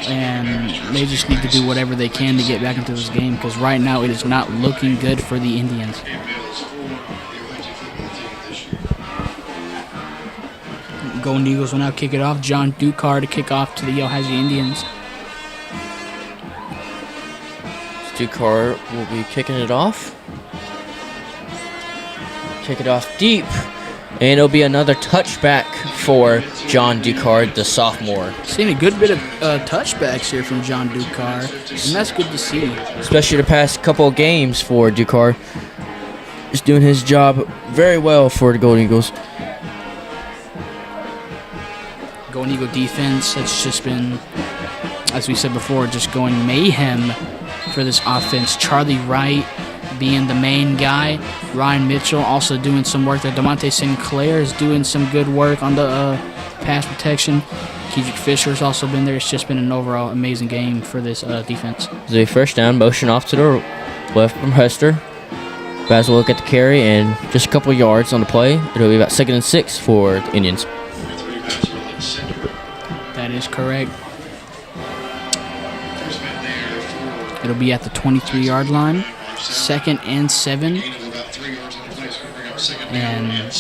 And they just need to do whatever they can to get back into this game, because right now it is not looking good for the Indians. Golden Eagles will now kick it off. John Ducar to kick off to the Ohatchee Indians. Ducar will be kicking it off. Kick it off deep. And it'll be another touchback for John Ducar, the sophomore. Seeing a good bit of touchbacks here from John Ducar, and that's good to see. Especially the past couple of games for Ducar. is doing his job very well for the Golden Eagles. Golden Eagle defense, it's just been, as we said before, just going mayhem for this offense. Charlie Wright being the main guy. Ryan Mitchell also doing some work there. DeMonte Sinclair is doing some good work on the pass protection. Kedrick Fisher's also been there. It's just been an overall amazing game for this defense. It's a first down, motion off to the left from Hester. Baswell will get the carry and just a couple of yards on the play. It'll be about 2nd and 6 for the Indians. That is correct. It'll be at the 23-yard line. 2nd and 7. And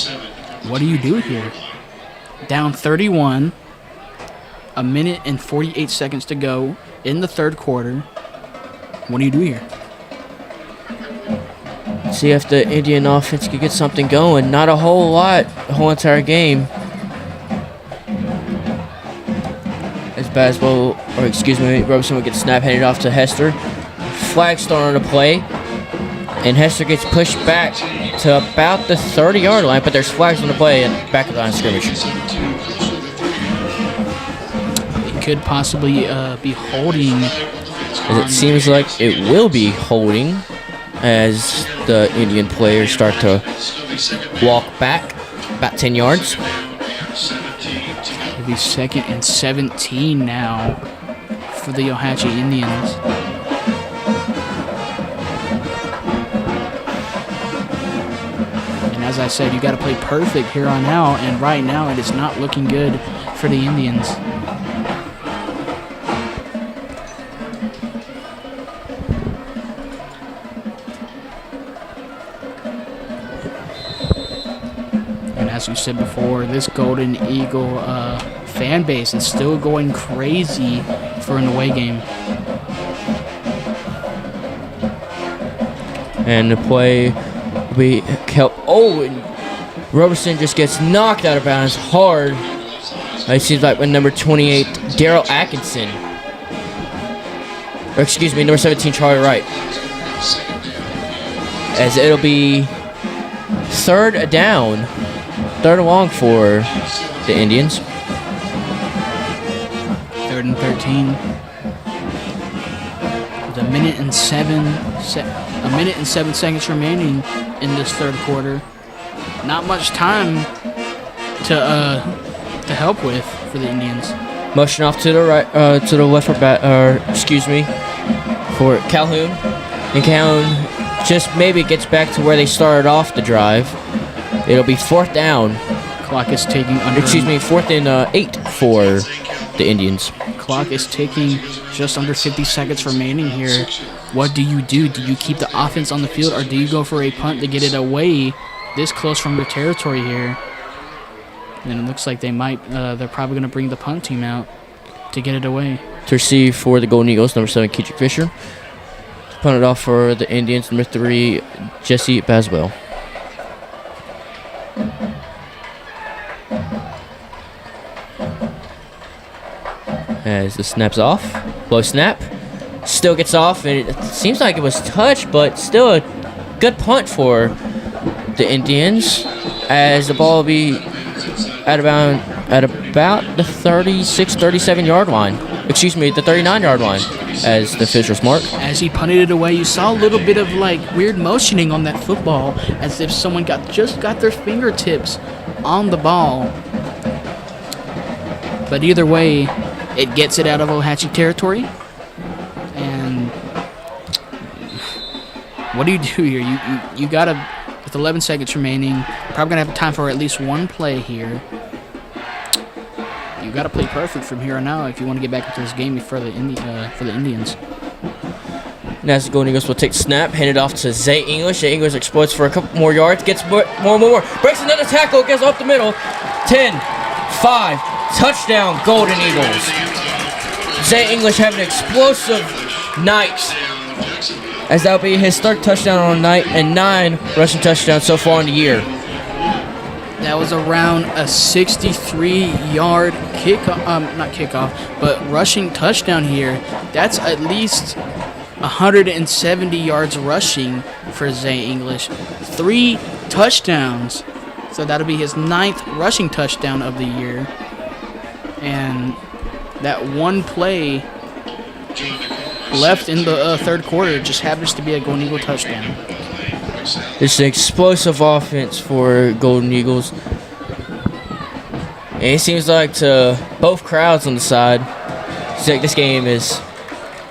what do you do here? Down 31. A minute and 48 seconds to go in the third quarter. What do you do here? See if the Indian offense could get something going. Not a whole lot the whole entire game. As Baswell, or excuse me, Robeson will get the snap handed off to Hester. Flag thrown on the play. And Hester gets pushed back to about the 30-yard line, but there's flags on the play at the back of the line of scrimmage. It could possibly be holding. As it seems like it will be holding as the Indian players start to walk back about 10 yards. It'll be 2nd and 17 now for the Ohatchee Indians. And as I said, you got to play perfect here on out, and right now it is not looking good for the Indians. As we said before, this Golden Eagle fan base is still going crazy for an away game. And the play will be kept. Oh, and Roberson just gets knocked out of bounds hard. It seems like with number 28, Daryl Atkinson. Or excuse me, number 17, Charlie Wright. As it'll be 3rd down. 3rd and long for the Indians. 3rd and 13. With a minute and 7 seconds remaining in this third quarter. Not much time to help with for the Indians. Motion off to the right, to the left for Calhoun, and Calhoun just maybe gets back to where they started off the drive. It'll be 4th down. Clock is taking under. 4th and 8 for the Indians. Clock is taking just under 50 seconds remaining here. What do? Do you keep the offense on the field, or do you go for a punt to get it away this close from your territory here? And it looks like they might. They're probably going to bring the punt team out to get it away. To receive for the Golden Eagles, number 7, Kedrick Fisher. To punt it off for the Indians, number 3, Jesse Baswell. As the snap's off. Low snap. Still gets off, and it seems like it was touched, but still a good punt for the Indians. As the ball will be at about the 36, 37-yard line. Excuse me, the 39-yard line, as the officials mark. As he punted it away, you saw a little bit of like weird motioning on that football, as if someone just got their fingertips on the ball. But either way, it gets it out of Ohatchee territory. And what do you do here? You gotta, with 11 seconds remaining, probably gonna have time for at least one play here. You gotta play perfect from here on out if you want to get back into this game for the Indians. And as the Golden Eagles will take the snap, hand it off to Zay English. Zay English exploits for a couple more yards, gets more, breaks another tackle, gets up the middle. 10, 5, touchdown, Golden Eagles. Zay English having an explosive night, as that'll be his 3rd touchdown on the night and 9 rushing touchdowns so far in the year. That was around a 63-yard rushing touchdown here. That's at least 170 yards rushing for Zay English. 3 touchdowns. So that'll be his 9th rushing touchdown of the year. And that one play left in the third quarter just happens to be a Golden Eagle touchdown. It's an explosive offense for Golden Eagles. And it seems like to both crowds on the side, it's like this game is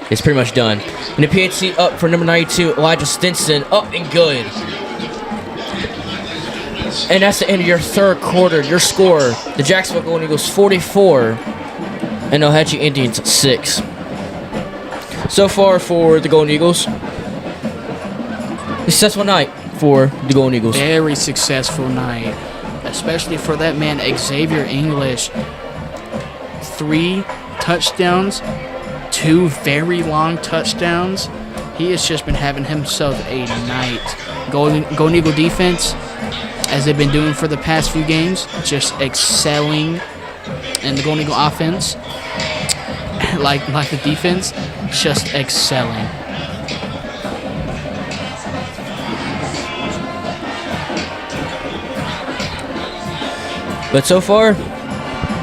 pretty much done. And the PNC up for number 92, Elijah Stinson, up and good. And that's the end of your third quarter. Your score, the Jacksonville Golden Eagles 44 and Ohatchee Indians 6. So far for the Golden Eagles, a successful night for the Golden Eagles. Very successful night, especially for that man Xavier English. 3 touchdowns, 2 very long touchdowns. He has just been having himself a night. Golden Eagle defense, as they've been doing for the past few games, just excelling. And the Golden Eagle offense, like the defense, just excelling. But so far,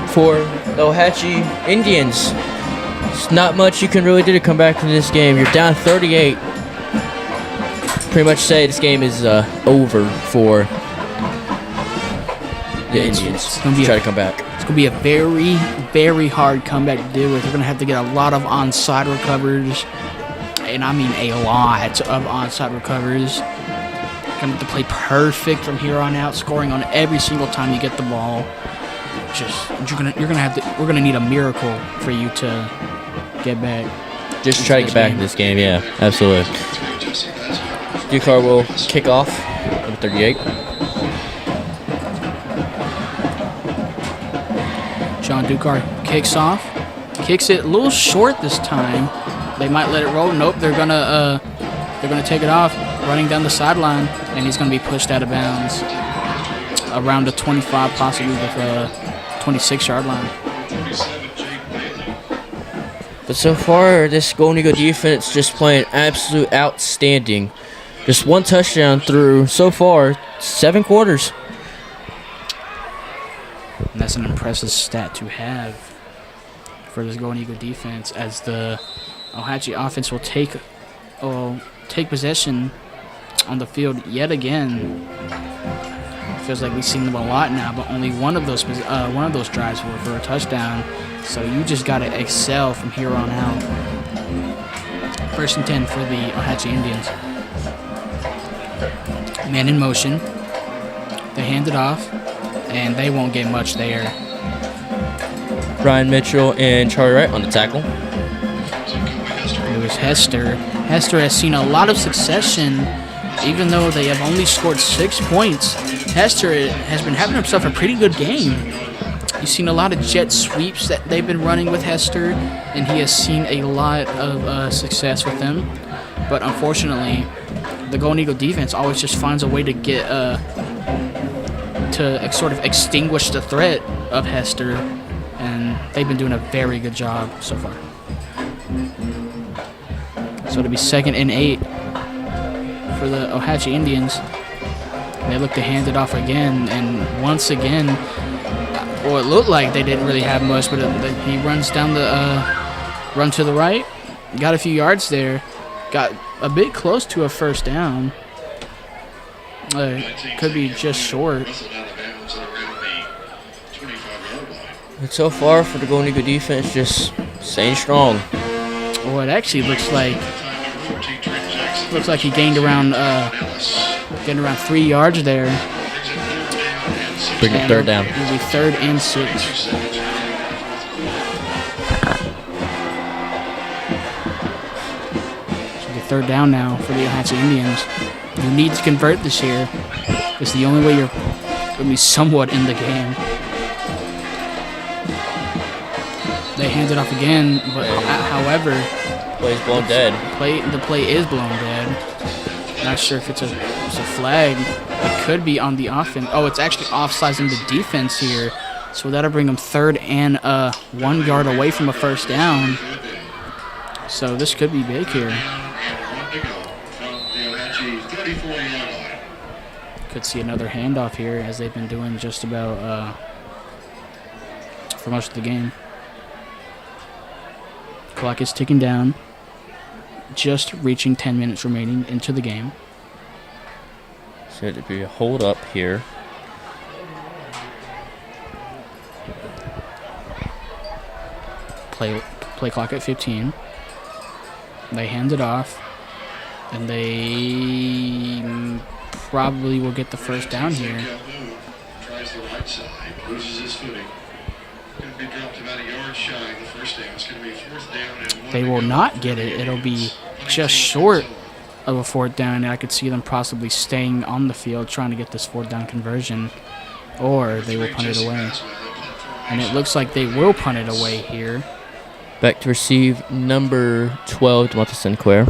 for the Ohatchee Indians, it's not much you can really do to come back from this game. You're down 38. Pretty much say this game is over for the Indians. It's gonna be try to come back. It's going to be a very, very hard comeback to deal with. They're going to have to get a lot of onside recovers, and I mean a lot of onside recovers. Going to have to play perfect from here on out, scoring on every single time you get the ball. We're gonna need a miracle for you to get back. Just try to get back in this game, yeah, absolutely. Ducar will kick off, number 38. John Ducar kicks off, kicks it a little short this time. They might let it roll. Nope, they're gonna take it off, running down the sideline, and he's gonna be pushed out of bounds around the 25, possibly the 26-yard line. But so far, this Golden Eagle defense just playing absolute outstanding. Just 1 touchdown through, so far, 7 quarters. And that's an impressive stat to have for this Golden Eagle defense, as the Ohatchee offense will take possession on the field yet again. It feels like we've seen them a lot now, but only one of those drives were for a touchdown. So you just got to excel from here on out. 1st and 10 for the Ohatchee Indians. Man in motion. They hand it off, and they won't get much there. Ryan Mitchell and Charlie Wright on the tackle. It was Hester. Hester has seen a lot of succession, even though they have only scored 6 points. Hester has been having himself a pretty good game. You've seen a lot of jet sweeps that they've been running with Hester, and he has seen a lot of success with them. But unfortunately, the Golden Eagle defense always just finds a way to get to sort of extinguish the threat of Hester, and they've been doing a very good job so far. So it'll be 2nd and 8 for the Ohatchee Indians. They look to hand it off again, and once again, well, it looked like they didn't really have much, but he runs down the run to the right, got a few yards there, got a bit close to a 1st down. Could be just short. But so far for the Golden Eagle defense, just staying strong. Well, it actually looks like he gained around 3 yards there. Bring it 3rd down. It'll be 3rd and 6. So the 3rd down now for the Ohatchee Indians. You need to convert this year. It's the only way you're going to be somewhat in the game. They hand it off again, but however, Play's blown dead. The play is blown dead. Not sure if it's a flag. It could be on the offense. Oh, it's actually offsiding the defense here. So that'll bring them 3rd and 1 yard away from a 1st down. So this could be big here. 34-yard line. Could see another handoff here, as they've been doing just about for most of the game. Clock is ticking down. Just reaching 10 minutes remaining into the game. So it'd be a hold up here. Play clock at 15. They hand it off, and they probably will get the first down here. Tries the right side, loses his footing. Going to be dropped about a yard shy of the first down. It's going to be 4th down and 1 They to will go. not get it. It'll be just short of a 4th down, and I could see them possibly staying on the field trying to get this 4th down conversion, or they will punt it away. And it looks like they will punt it away here. Back to receive number 12, DeMonte Sinclair.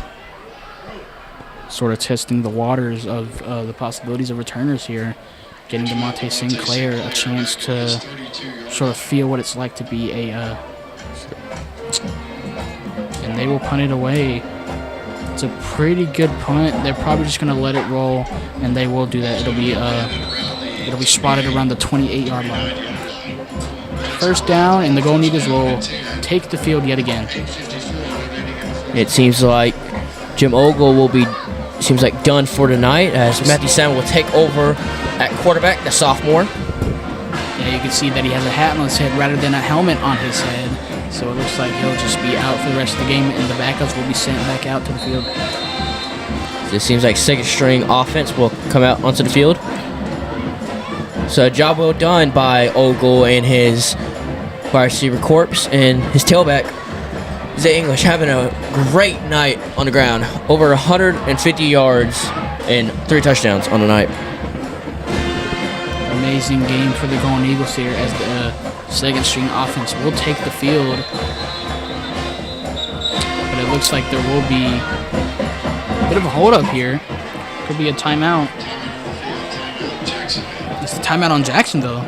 Sort of testing the waters of the possibilities of returners here. Getting DeMonte Sinclair a chance to sort of feel what it's like to be a... and they will punt it away. It's a pretty good punt. They're probably just going to let it roll, and they will do that. It'll be spotted around the 28-yard line. First down, and the Golden Eagles will take the field yet again. It seems like Jim Ogle will be, seems like done for tonight, as Matthew Salmon will take over at quarterback, the sophomore. Yeah, you can see that he has a hat on his head rather than a helmet on his head. So it looks like he'll just be out for the rest of the game, and the backups will be sent back out to the field. It seems like second string offense will come out onto the field. So a job well done by Ogle and his wide receiver corps, and his tailback, Zay English, having a great night on the ground. Over 150 yards and 3 touchdowns on the night. Amazing game for the Golden Eagles here, as the second string offense will take the field. But it looks like there will be a bit of a holdup here. Could be a timeout. It's a timeout on Jacksonville.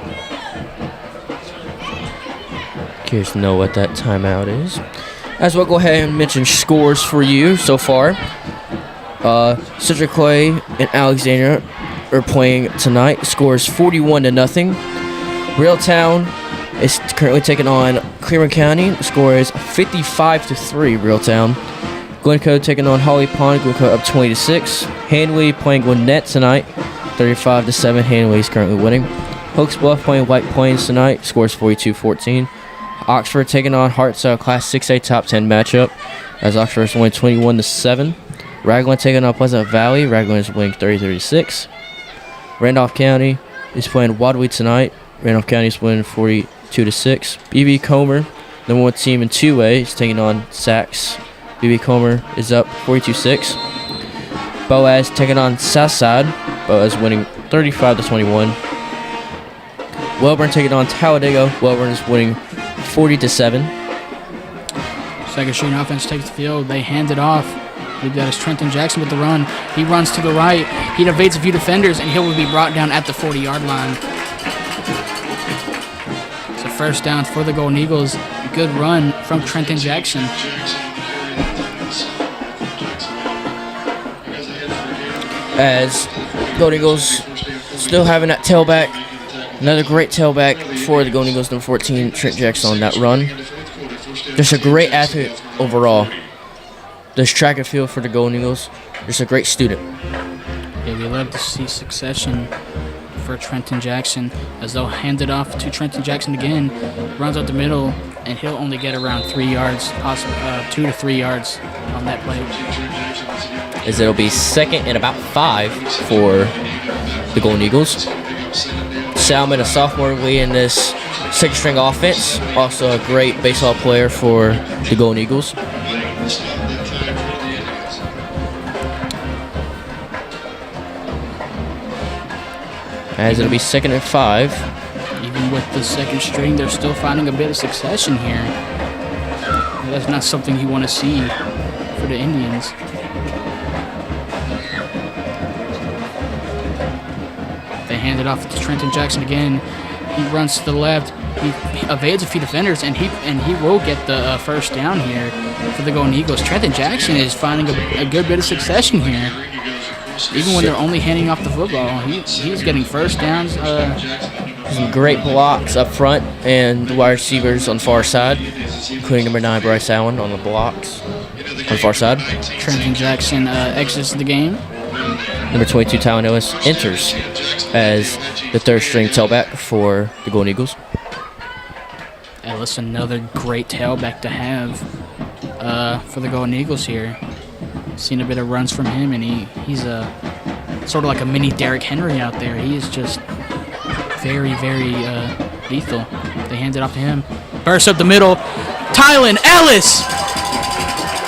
Curious to know what that timeout is. As well, go ahead and mention scores for you so far. Central Clay and Alexandria are playing tonight. Scores 41-0. Reeltown is currently taking on Cleveland County. The score is 55-3. Reeltown. Glencoe taking on Holly Pond. Glencoe up 20-6. Hanley playing Gwinnett tonight. 35-7. Hanley is currently winning. Hokes Bluff playing White Plains tonight. Scores 42-14. Oxford taking on Hartselle, Class 6A top 10 matchup, as Oxford is winning 21-7. Raglan taking on Pleasant Valley. Raglan is winning 30-36. Randolph County is playing Wadley tonight. Randolph County is winning 42-6. BB Comer, number 1 team in 2A, is taking on Sachs. BB Comer is up 42-6. Boaz taking on Southside. Boaz winning 35-21. Welborn taking on Talladega. Welborn is winning 40-7. Second string offense takes the field. They hand it off. I believe that is Trenton Jackson with the run. He runs to the right. He evades a few defenders, and he will be brought down at the 40-yard line. It's a first down for the Golden Eagles. Good run from Trenton Jackson. As Golden Eagles still having that tailback. Another great tailback for the Golden Eagles, number 14, Trent Jackson on that run. Just a great athlete overall. This track and field for the Golden Eagles, just a great student. Yeah, we love to see succession for Trenton Jackson, as they'll hand it off to Trenton Jackson again. Runs out the middle, and he'll only get around 3 yards, possibly 2 to 3 yards on that play. As it'll be second and about 5 for the Golden Eagles. Salmon, a sophomore, leading this second string offense. Also a great baseball player for the Golden Eagles. As it'll be second and 5. Even with the second string, they're still finding a bit of succession here. That's not something you want to see for the Indians. They hand it off to Trenton Jackson again. He runs to the left. He evades a few defenders, and he will get the first down here for the Golden Eagles. Trenton Jackson is finding a good bit of succession here. Even when they're only handing off the football, he's getting first downs. Some great blocks up front and the wide receivers on the far side, including number 9, Bryce Allen, on the blocks on the far side. Trenton Jackson exits the game. Number 22, Tylen Ellis, enters as the third-string tailback for the Golden Eagles. Ellis, another great tailback to have for the Golden Eagles here. Seen a bit of runs from him, and he's sort of like a mini Derrick Henry out there. He is just very, very lethal. They hand it off to him. Bursts up the middle. Tylen Ellis!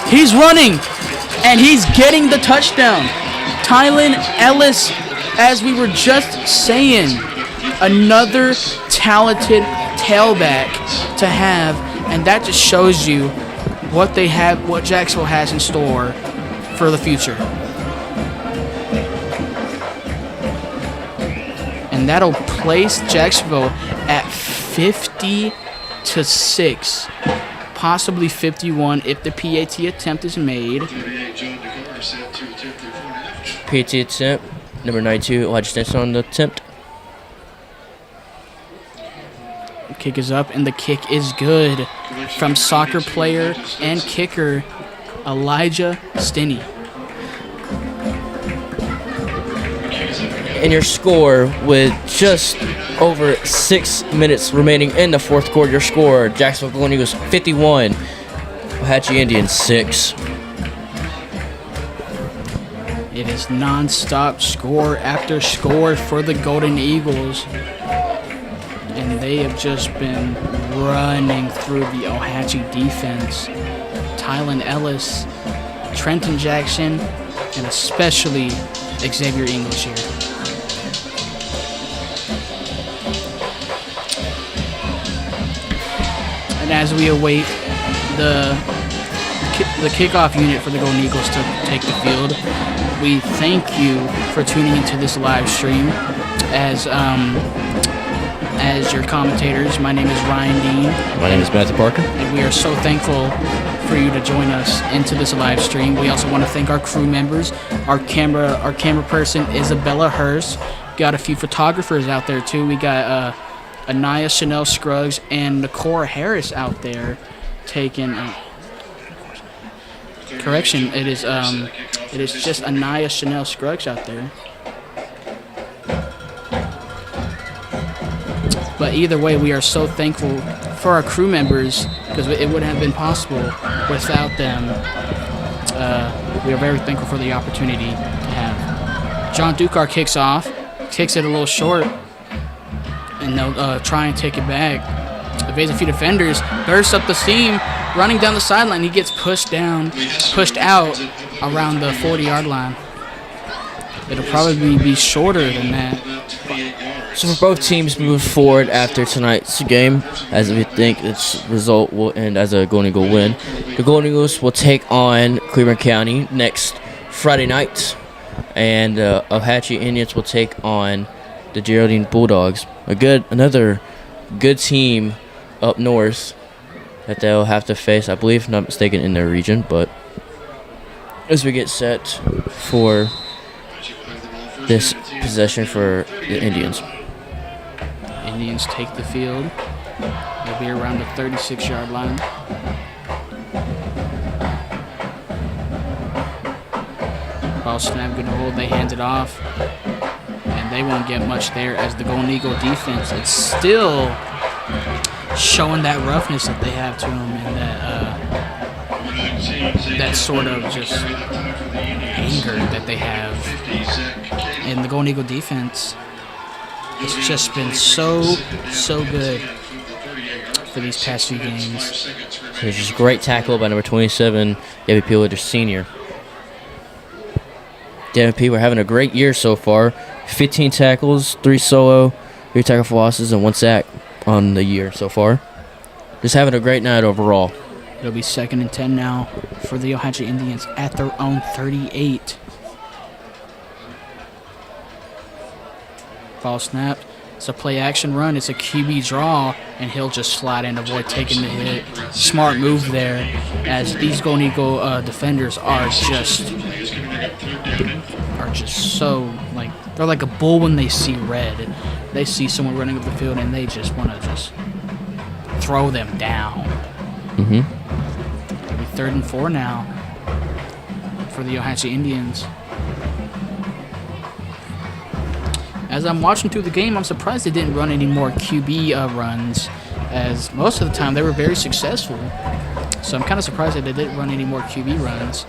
He's running, and he's getting the touchdown. Tylen Ellis, as we were just saying, another talented tailback to have, and that just shows you what they have, what Jacksonville has in store for the future. And that'll place Jacksonville at 50-6, possibly 51 if the PAT attempt is made. PAT attempt, number 92, Ohatchee on the attempt. Kick is up, and the kick is good from soccer player and kicker Elijah Stinney. And your score with just over 6 minutes remaining in the fourth quarter, your score, Jacksonville Golden Eagles 51, Ohatchee Indians 6. It is non-stop score after score for the Golden Eagles. And they have just been running through the Ohatchee defense. Tylen Ellis, Trenton Jackson, and especially Xavier English here. And as we await the kickoff unit for the Golden Eagles to take the field, we thank you for tuning into this live stream. As your commentators, my name is Ryan Dean. My name is Matthew Parker. And we are so thankful for you to join us into this live stream. We also want to thank our crew members, our camera person, Isabella Hurst. Got a few photographers out there, too. We got Anaya Chanel Scruggs and Nakora Harris out there taking... correction, it is just Anaya Chanel Scruggs out there. But either way, we are so thankful for our crew members because it wouldn't have been possible without them. We are very thankful for the opportunity to have. John Dukar kicks off, kicks it a little short, and they'll try and take it back. Evades a few defenders, bursts up the seam, running down the sideline. He gets pushed out around the 40-yard line. It'll probably be shorter than that. So for both teams moving forward after tonight's game, as we think its result will end as a Golden Eagle win, the Golden Eagles will take on Cleveland County next Friday night, and Ohatchee Indians will take on the Geraldine Bulldogs. Another good team up north that they'll have to face, I believe, if not mistaken, in their region. But as we get set for this possession for the Indians. Indians take the field. They'll be around the 36-yard line. Ball snap, good hold. They hand it off. And they won't get much there as the Golden Eagle defense. It's still showing that roughness that they have to them and that sort of just anger that they have. And the Golden Eagle defense, it's just been so good for these past few games. There's just great tackle by number 27, David Peeler, the senior. David P, we're having a great year so far. 15 tackles, 3 solo, 3 tackle for losses, and 1 sack on the year so far. Just having a great night overall. It'll be 2nd and 10 now for the Ohatchee Indians at their own 38. Ball snapped. It's a play action run. It's a QB draw, and he'll just slide in, avoid taking the hit. Smart move there, as these Golden Eagle defenders are just so, like, they're like a bull when they see red. They see someone running up the field, and they just want to just throw them down. Mm-hmm. It'll be 3rd and 4 now for the Ohatchee Indians. As I'm watching through the game, I'm surprised they didn't run any more QB runs, as most of the time they were very successful. So I'm kind of surprised that they didn't run any more QB runs.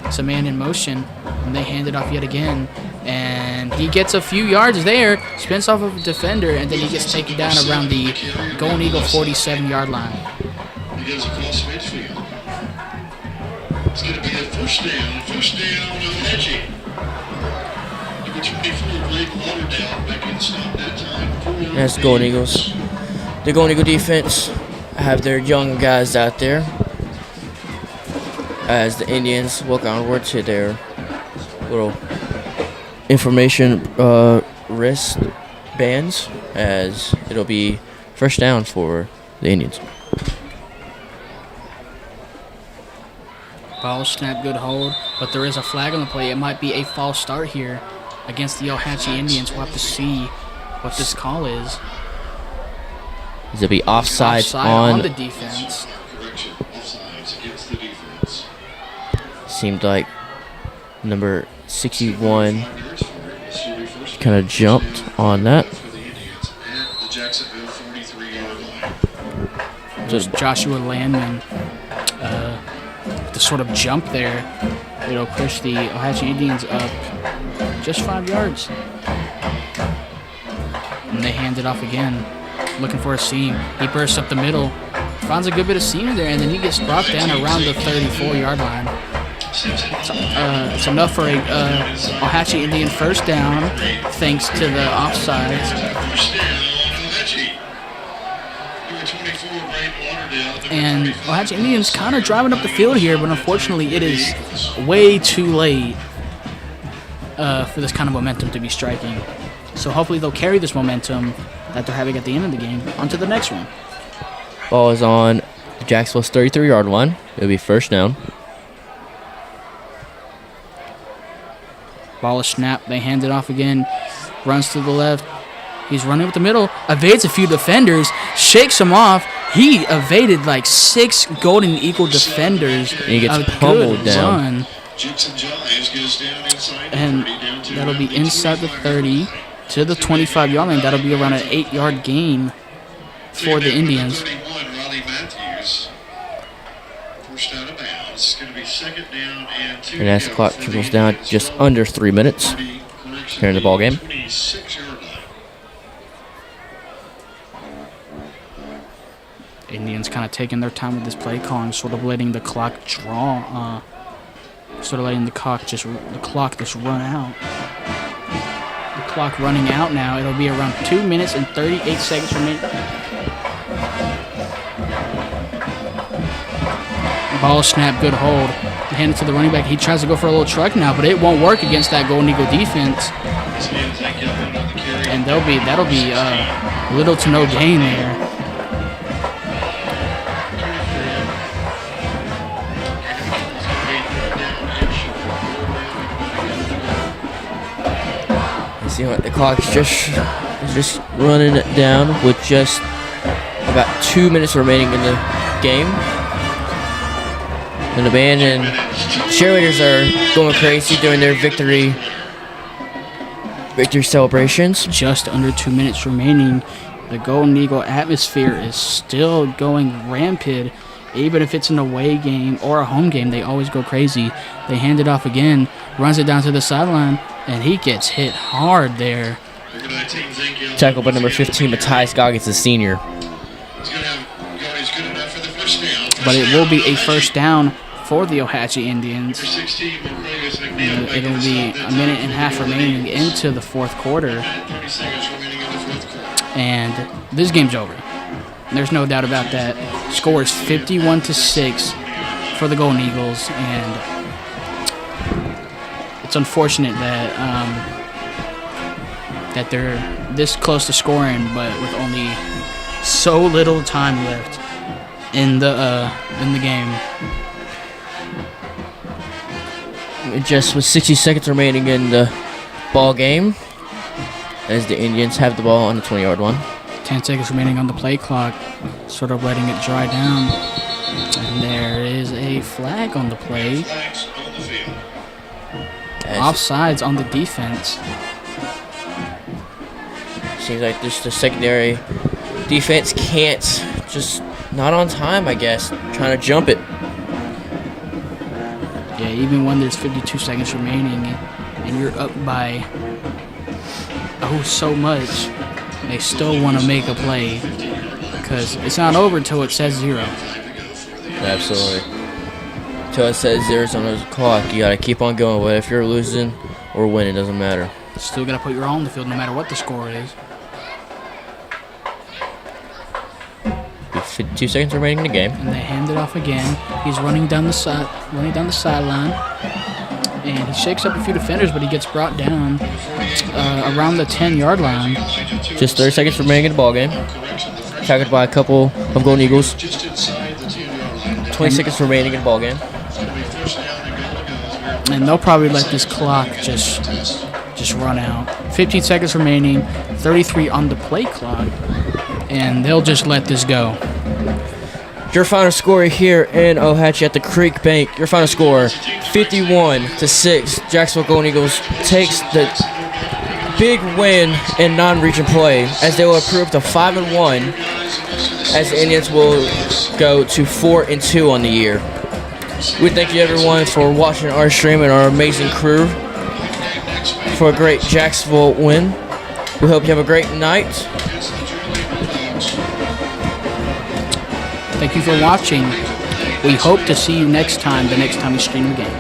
It's a man in motion, and they hand it off yet again. And he gets a few yards there, spins off of a defender, and then he gets taken down around the Golden Eagle 47-yard line. He goes across midfield. It's going to be a first down. First down, Ohatchee. Number 24, Blake Lauderdale, back in stop that time. That's Golden Eagles. The Golden Eagle defense have their young guys out there as the Indians walk onward to their little information wrist bands, as it'll be first down for the Indians. Ball snap, good hold, but there is a flag on the play. It might be a false start here against the Ohatchee Indians. We'll have to see what this call is. It'll be offside on the defense. Correction, offsides against the defense. Seemed like number 61 kind of jumped on that. For the Indians at the Jacksonville 43-yard line. Just Joshua Landman, the sort of jump there, it'll push the Ohatchee Indians up just 5 yards. And they hand it off again, looking for a seam. He bursts up the middle, finds a good bit of seam there, and then he gets brought down around the 34-yard line. It's enough for a Ohatchee Indian first down, thanks to the offsides. First down, Ohatchee. Number 24, Blake Lauderdale. And Ohatchee Indians kind of driving up the field here, but unfortunately it is way too late for this kind of momentum to be striking. So hopefully they'll carry this momentum that they're having at the end of the game onto the next one. Ball is on Jacksonville's 33-yard line. It'll be first down. Ball is snapped. They hand it off again. Runs to the left. He's running up the middle. Evades a few defenders. Shakes them off. He evaded like 6 Golden Eagle defenders. And he gets pummeled down. And that'll be inside the 30 to the 25-yard line. That'll be around an 8-yard gain for the Indians. And as the clock trickles down, just under 3 minutes here in the ball game. Indians kind of taking their time with this play calling, sort of letting the clock draw, sort of letting the clock just run out. The clock running out now. It'll be around 2 minutes and 38 seconds remaining. Ball snap, good hold. Hand it to the running back. He tries to go for a little truck now, but it won't work against that Golden Eagle defense. And that'll be little to no gain there. You see what the clock's just running it down with just about 2 minutes remaining in the game. And the band and cheerleaders are going crazy during their victory celebrations. Just under 2 minutes remaining. The Golden Eagle atmosphere is still going rampant. Even if it's an away game or a home game, they always go crazy. They hand it off again, runs it down to the sideline, and he gets hit hard there. Tackled by number 15, Matthias Goggins, the senior. But it will be a first down for the Ohatchee Indians. It'll be a minute and a half remaining into the fourth quarter. And this game's over. There's no doubt about that. Score is 51-6 for the Golden Eagles, and it's unfortunate that that they're this close to scoring, but with only so little time left in the game. just with 60 seconds remaining in the ball game, as the Indians have the ball on the 20-yard line. 10 seconds remaining on the play clock, sort of letting it dry down. And there is a flag on the play. Offsides on the defense. Seems like just the secondary defense can't, just not on time, I guess, trying to jump it. Yeah, even when there's 52 seconds remaining and you're up by so much, they still want to make a play because it's not over until it says 0. Absolutely. Until it says 0's on the clock, you got to keep on going. But if you're losing or winning, it doesn't matter. Still got to put your all on the field no matter what the score is. 52 seconds remaining in the game. And they hand it off again. He's running down the sideline. And he shakes up a few defenders, but he gets brought down around the 10-yard line. Just 30 seconds remaining in the ball game. Tackled by a couple of Golden Eagles. 20 seconds remaining in the ball game. And they'll probably let this clock just run out. 15 seconds remaining, 33 on the play clock, and they'll just let this go. Your final score here in Ohatchee at the Creek Bank. Your final score, 51-6. Jacksonville Golden Eagles takes the big win in non-region play as they will improve to 5-1, as the Indians will go to 4-2 on the year. We thank you everyone for watching our stream and our amazing crew for a great Jacksonville win. We hope you have a great night. Thank you for watching. We hope to see you next time, the next time we stream the game.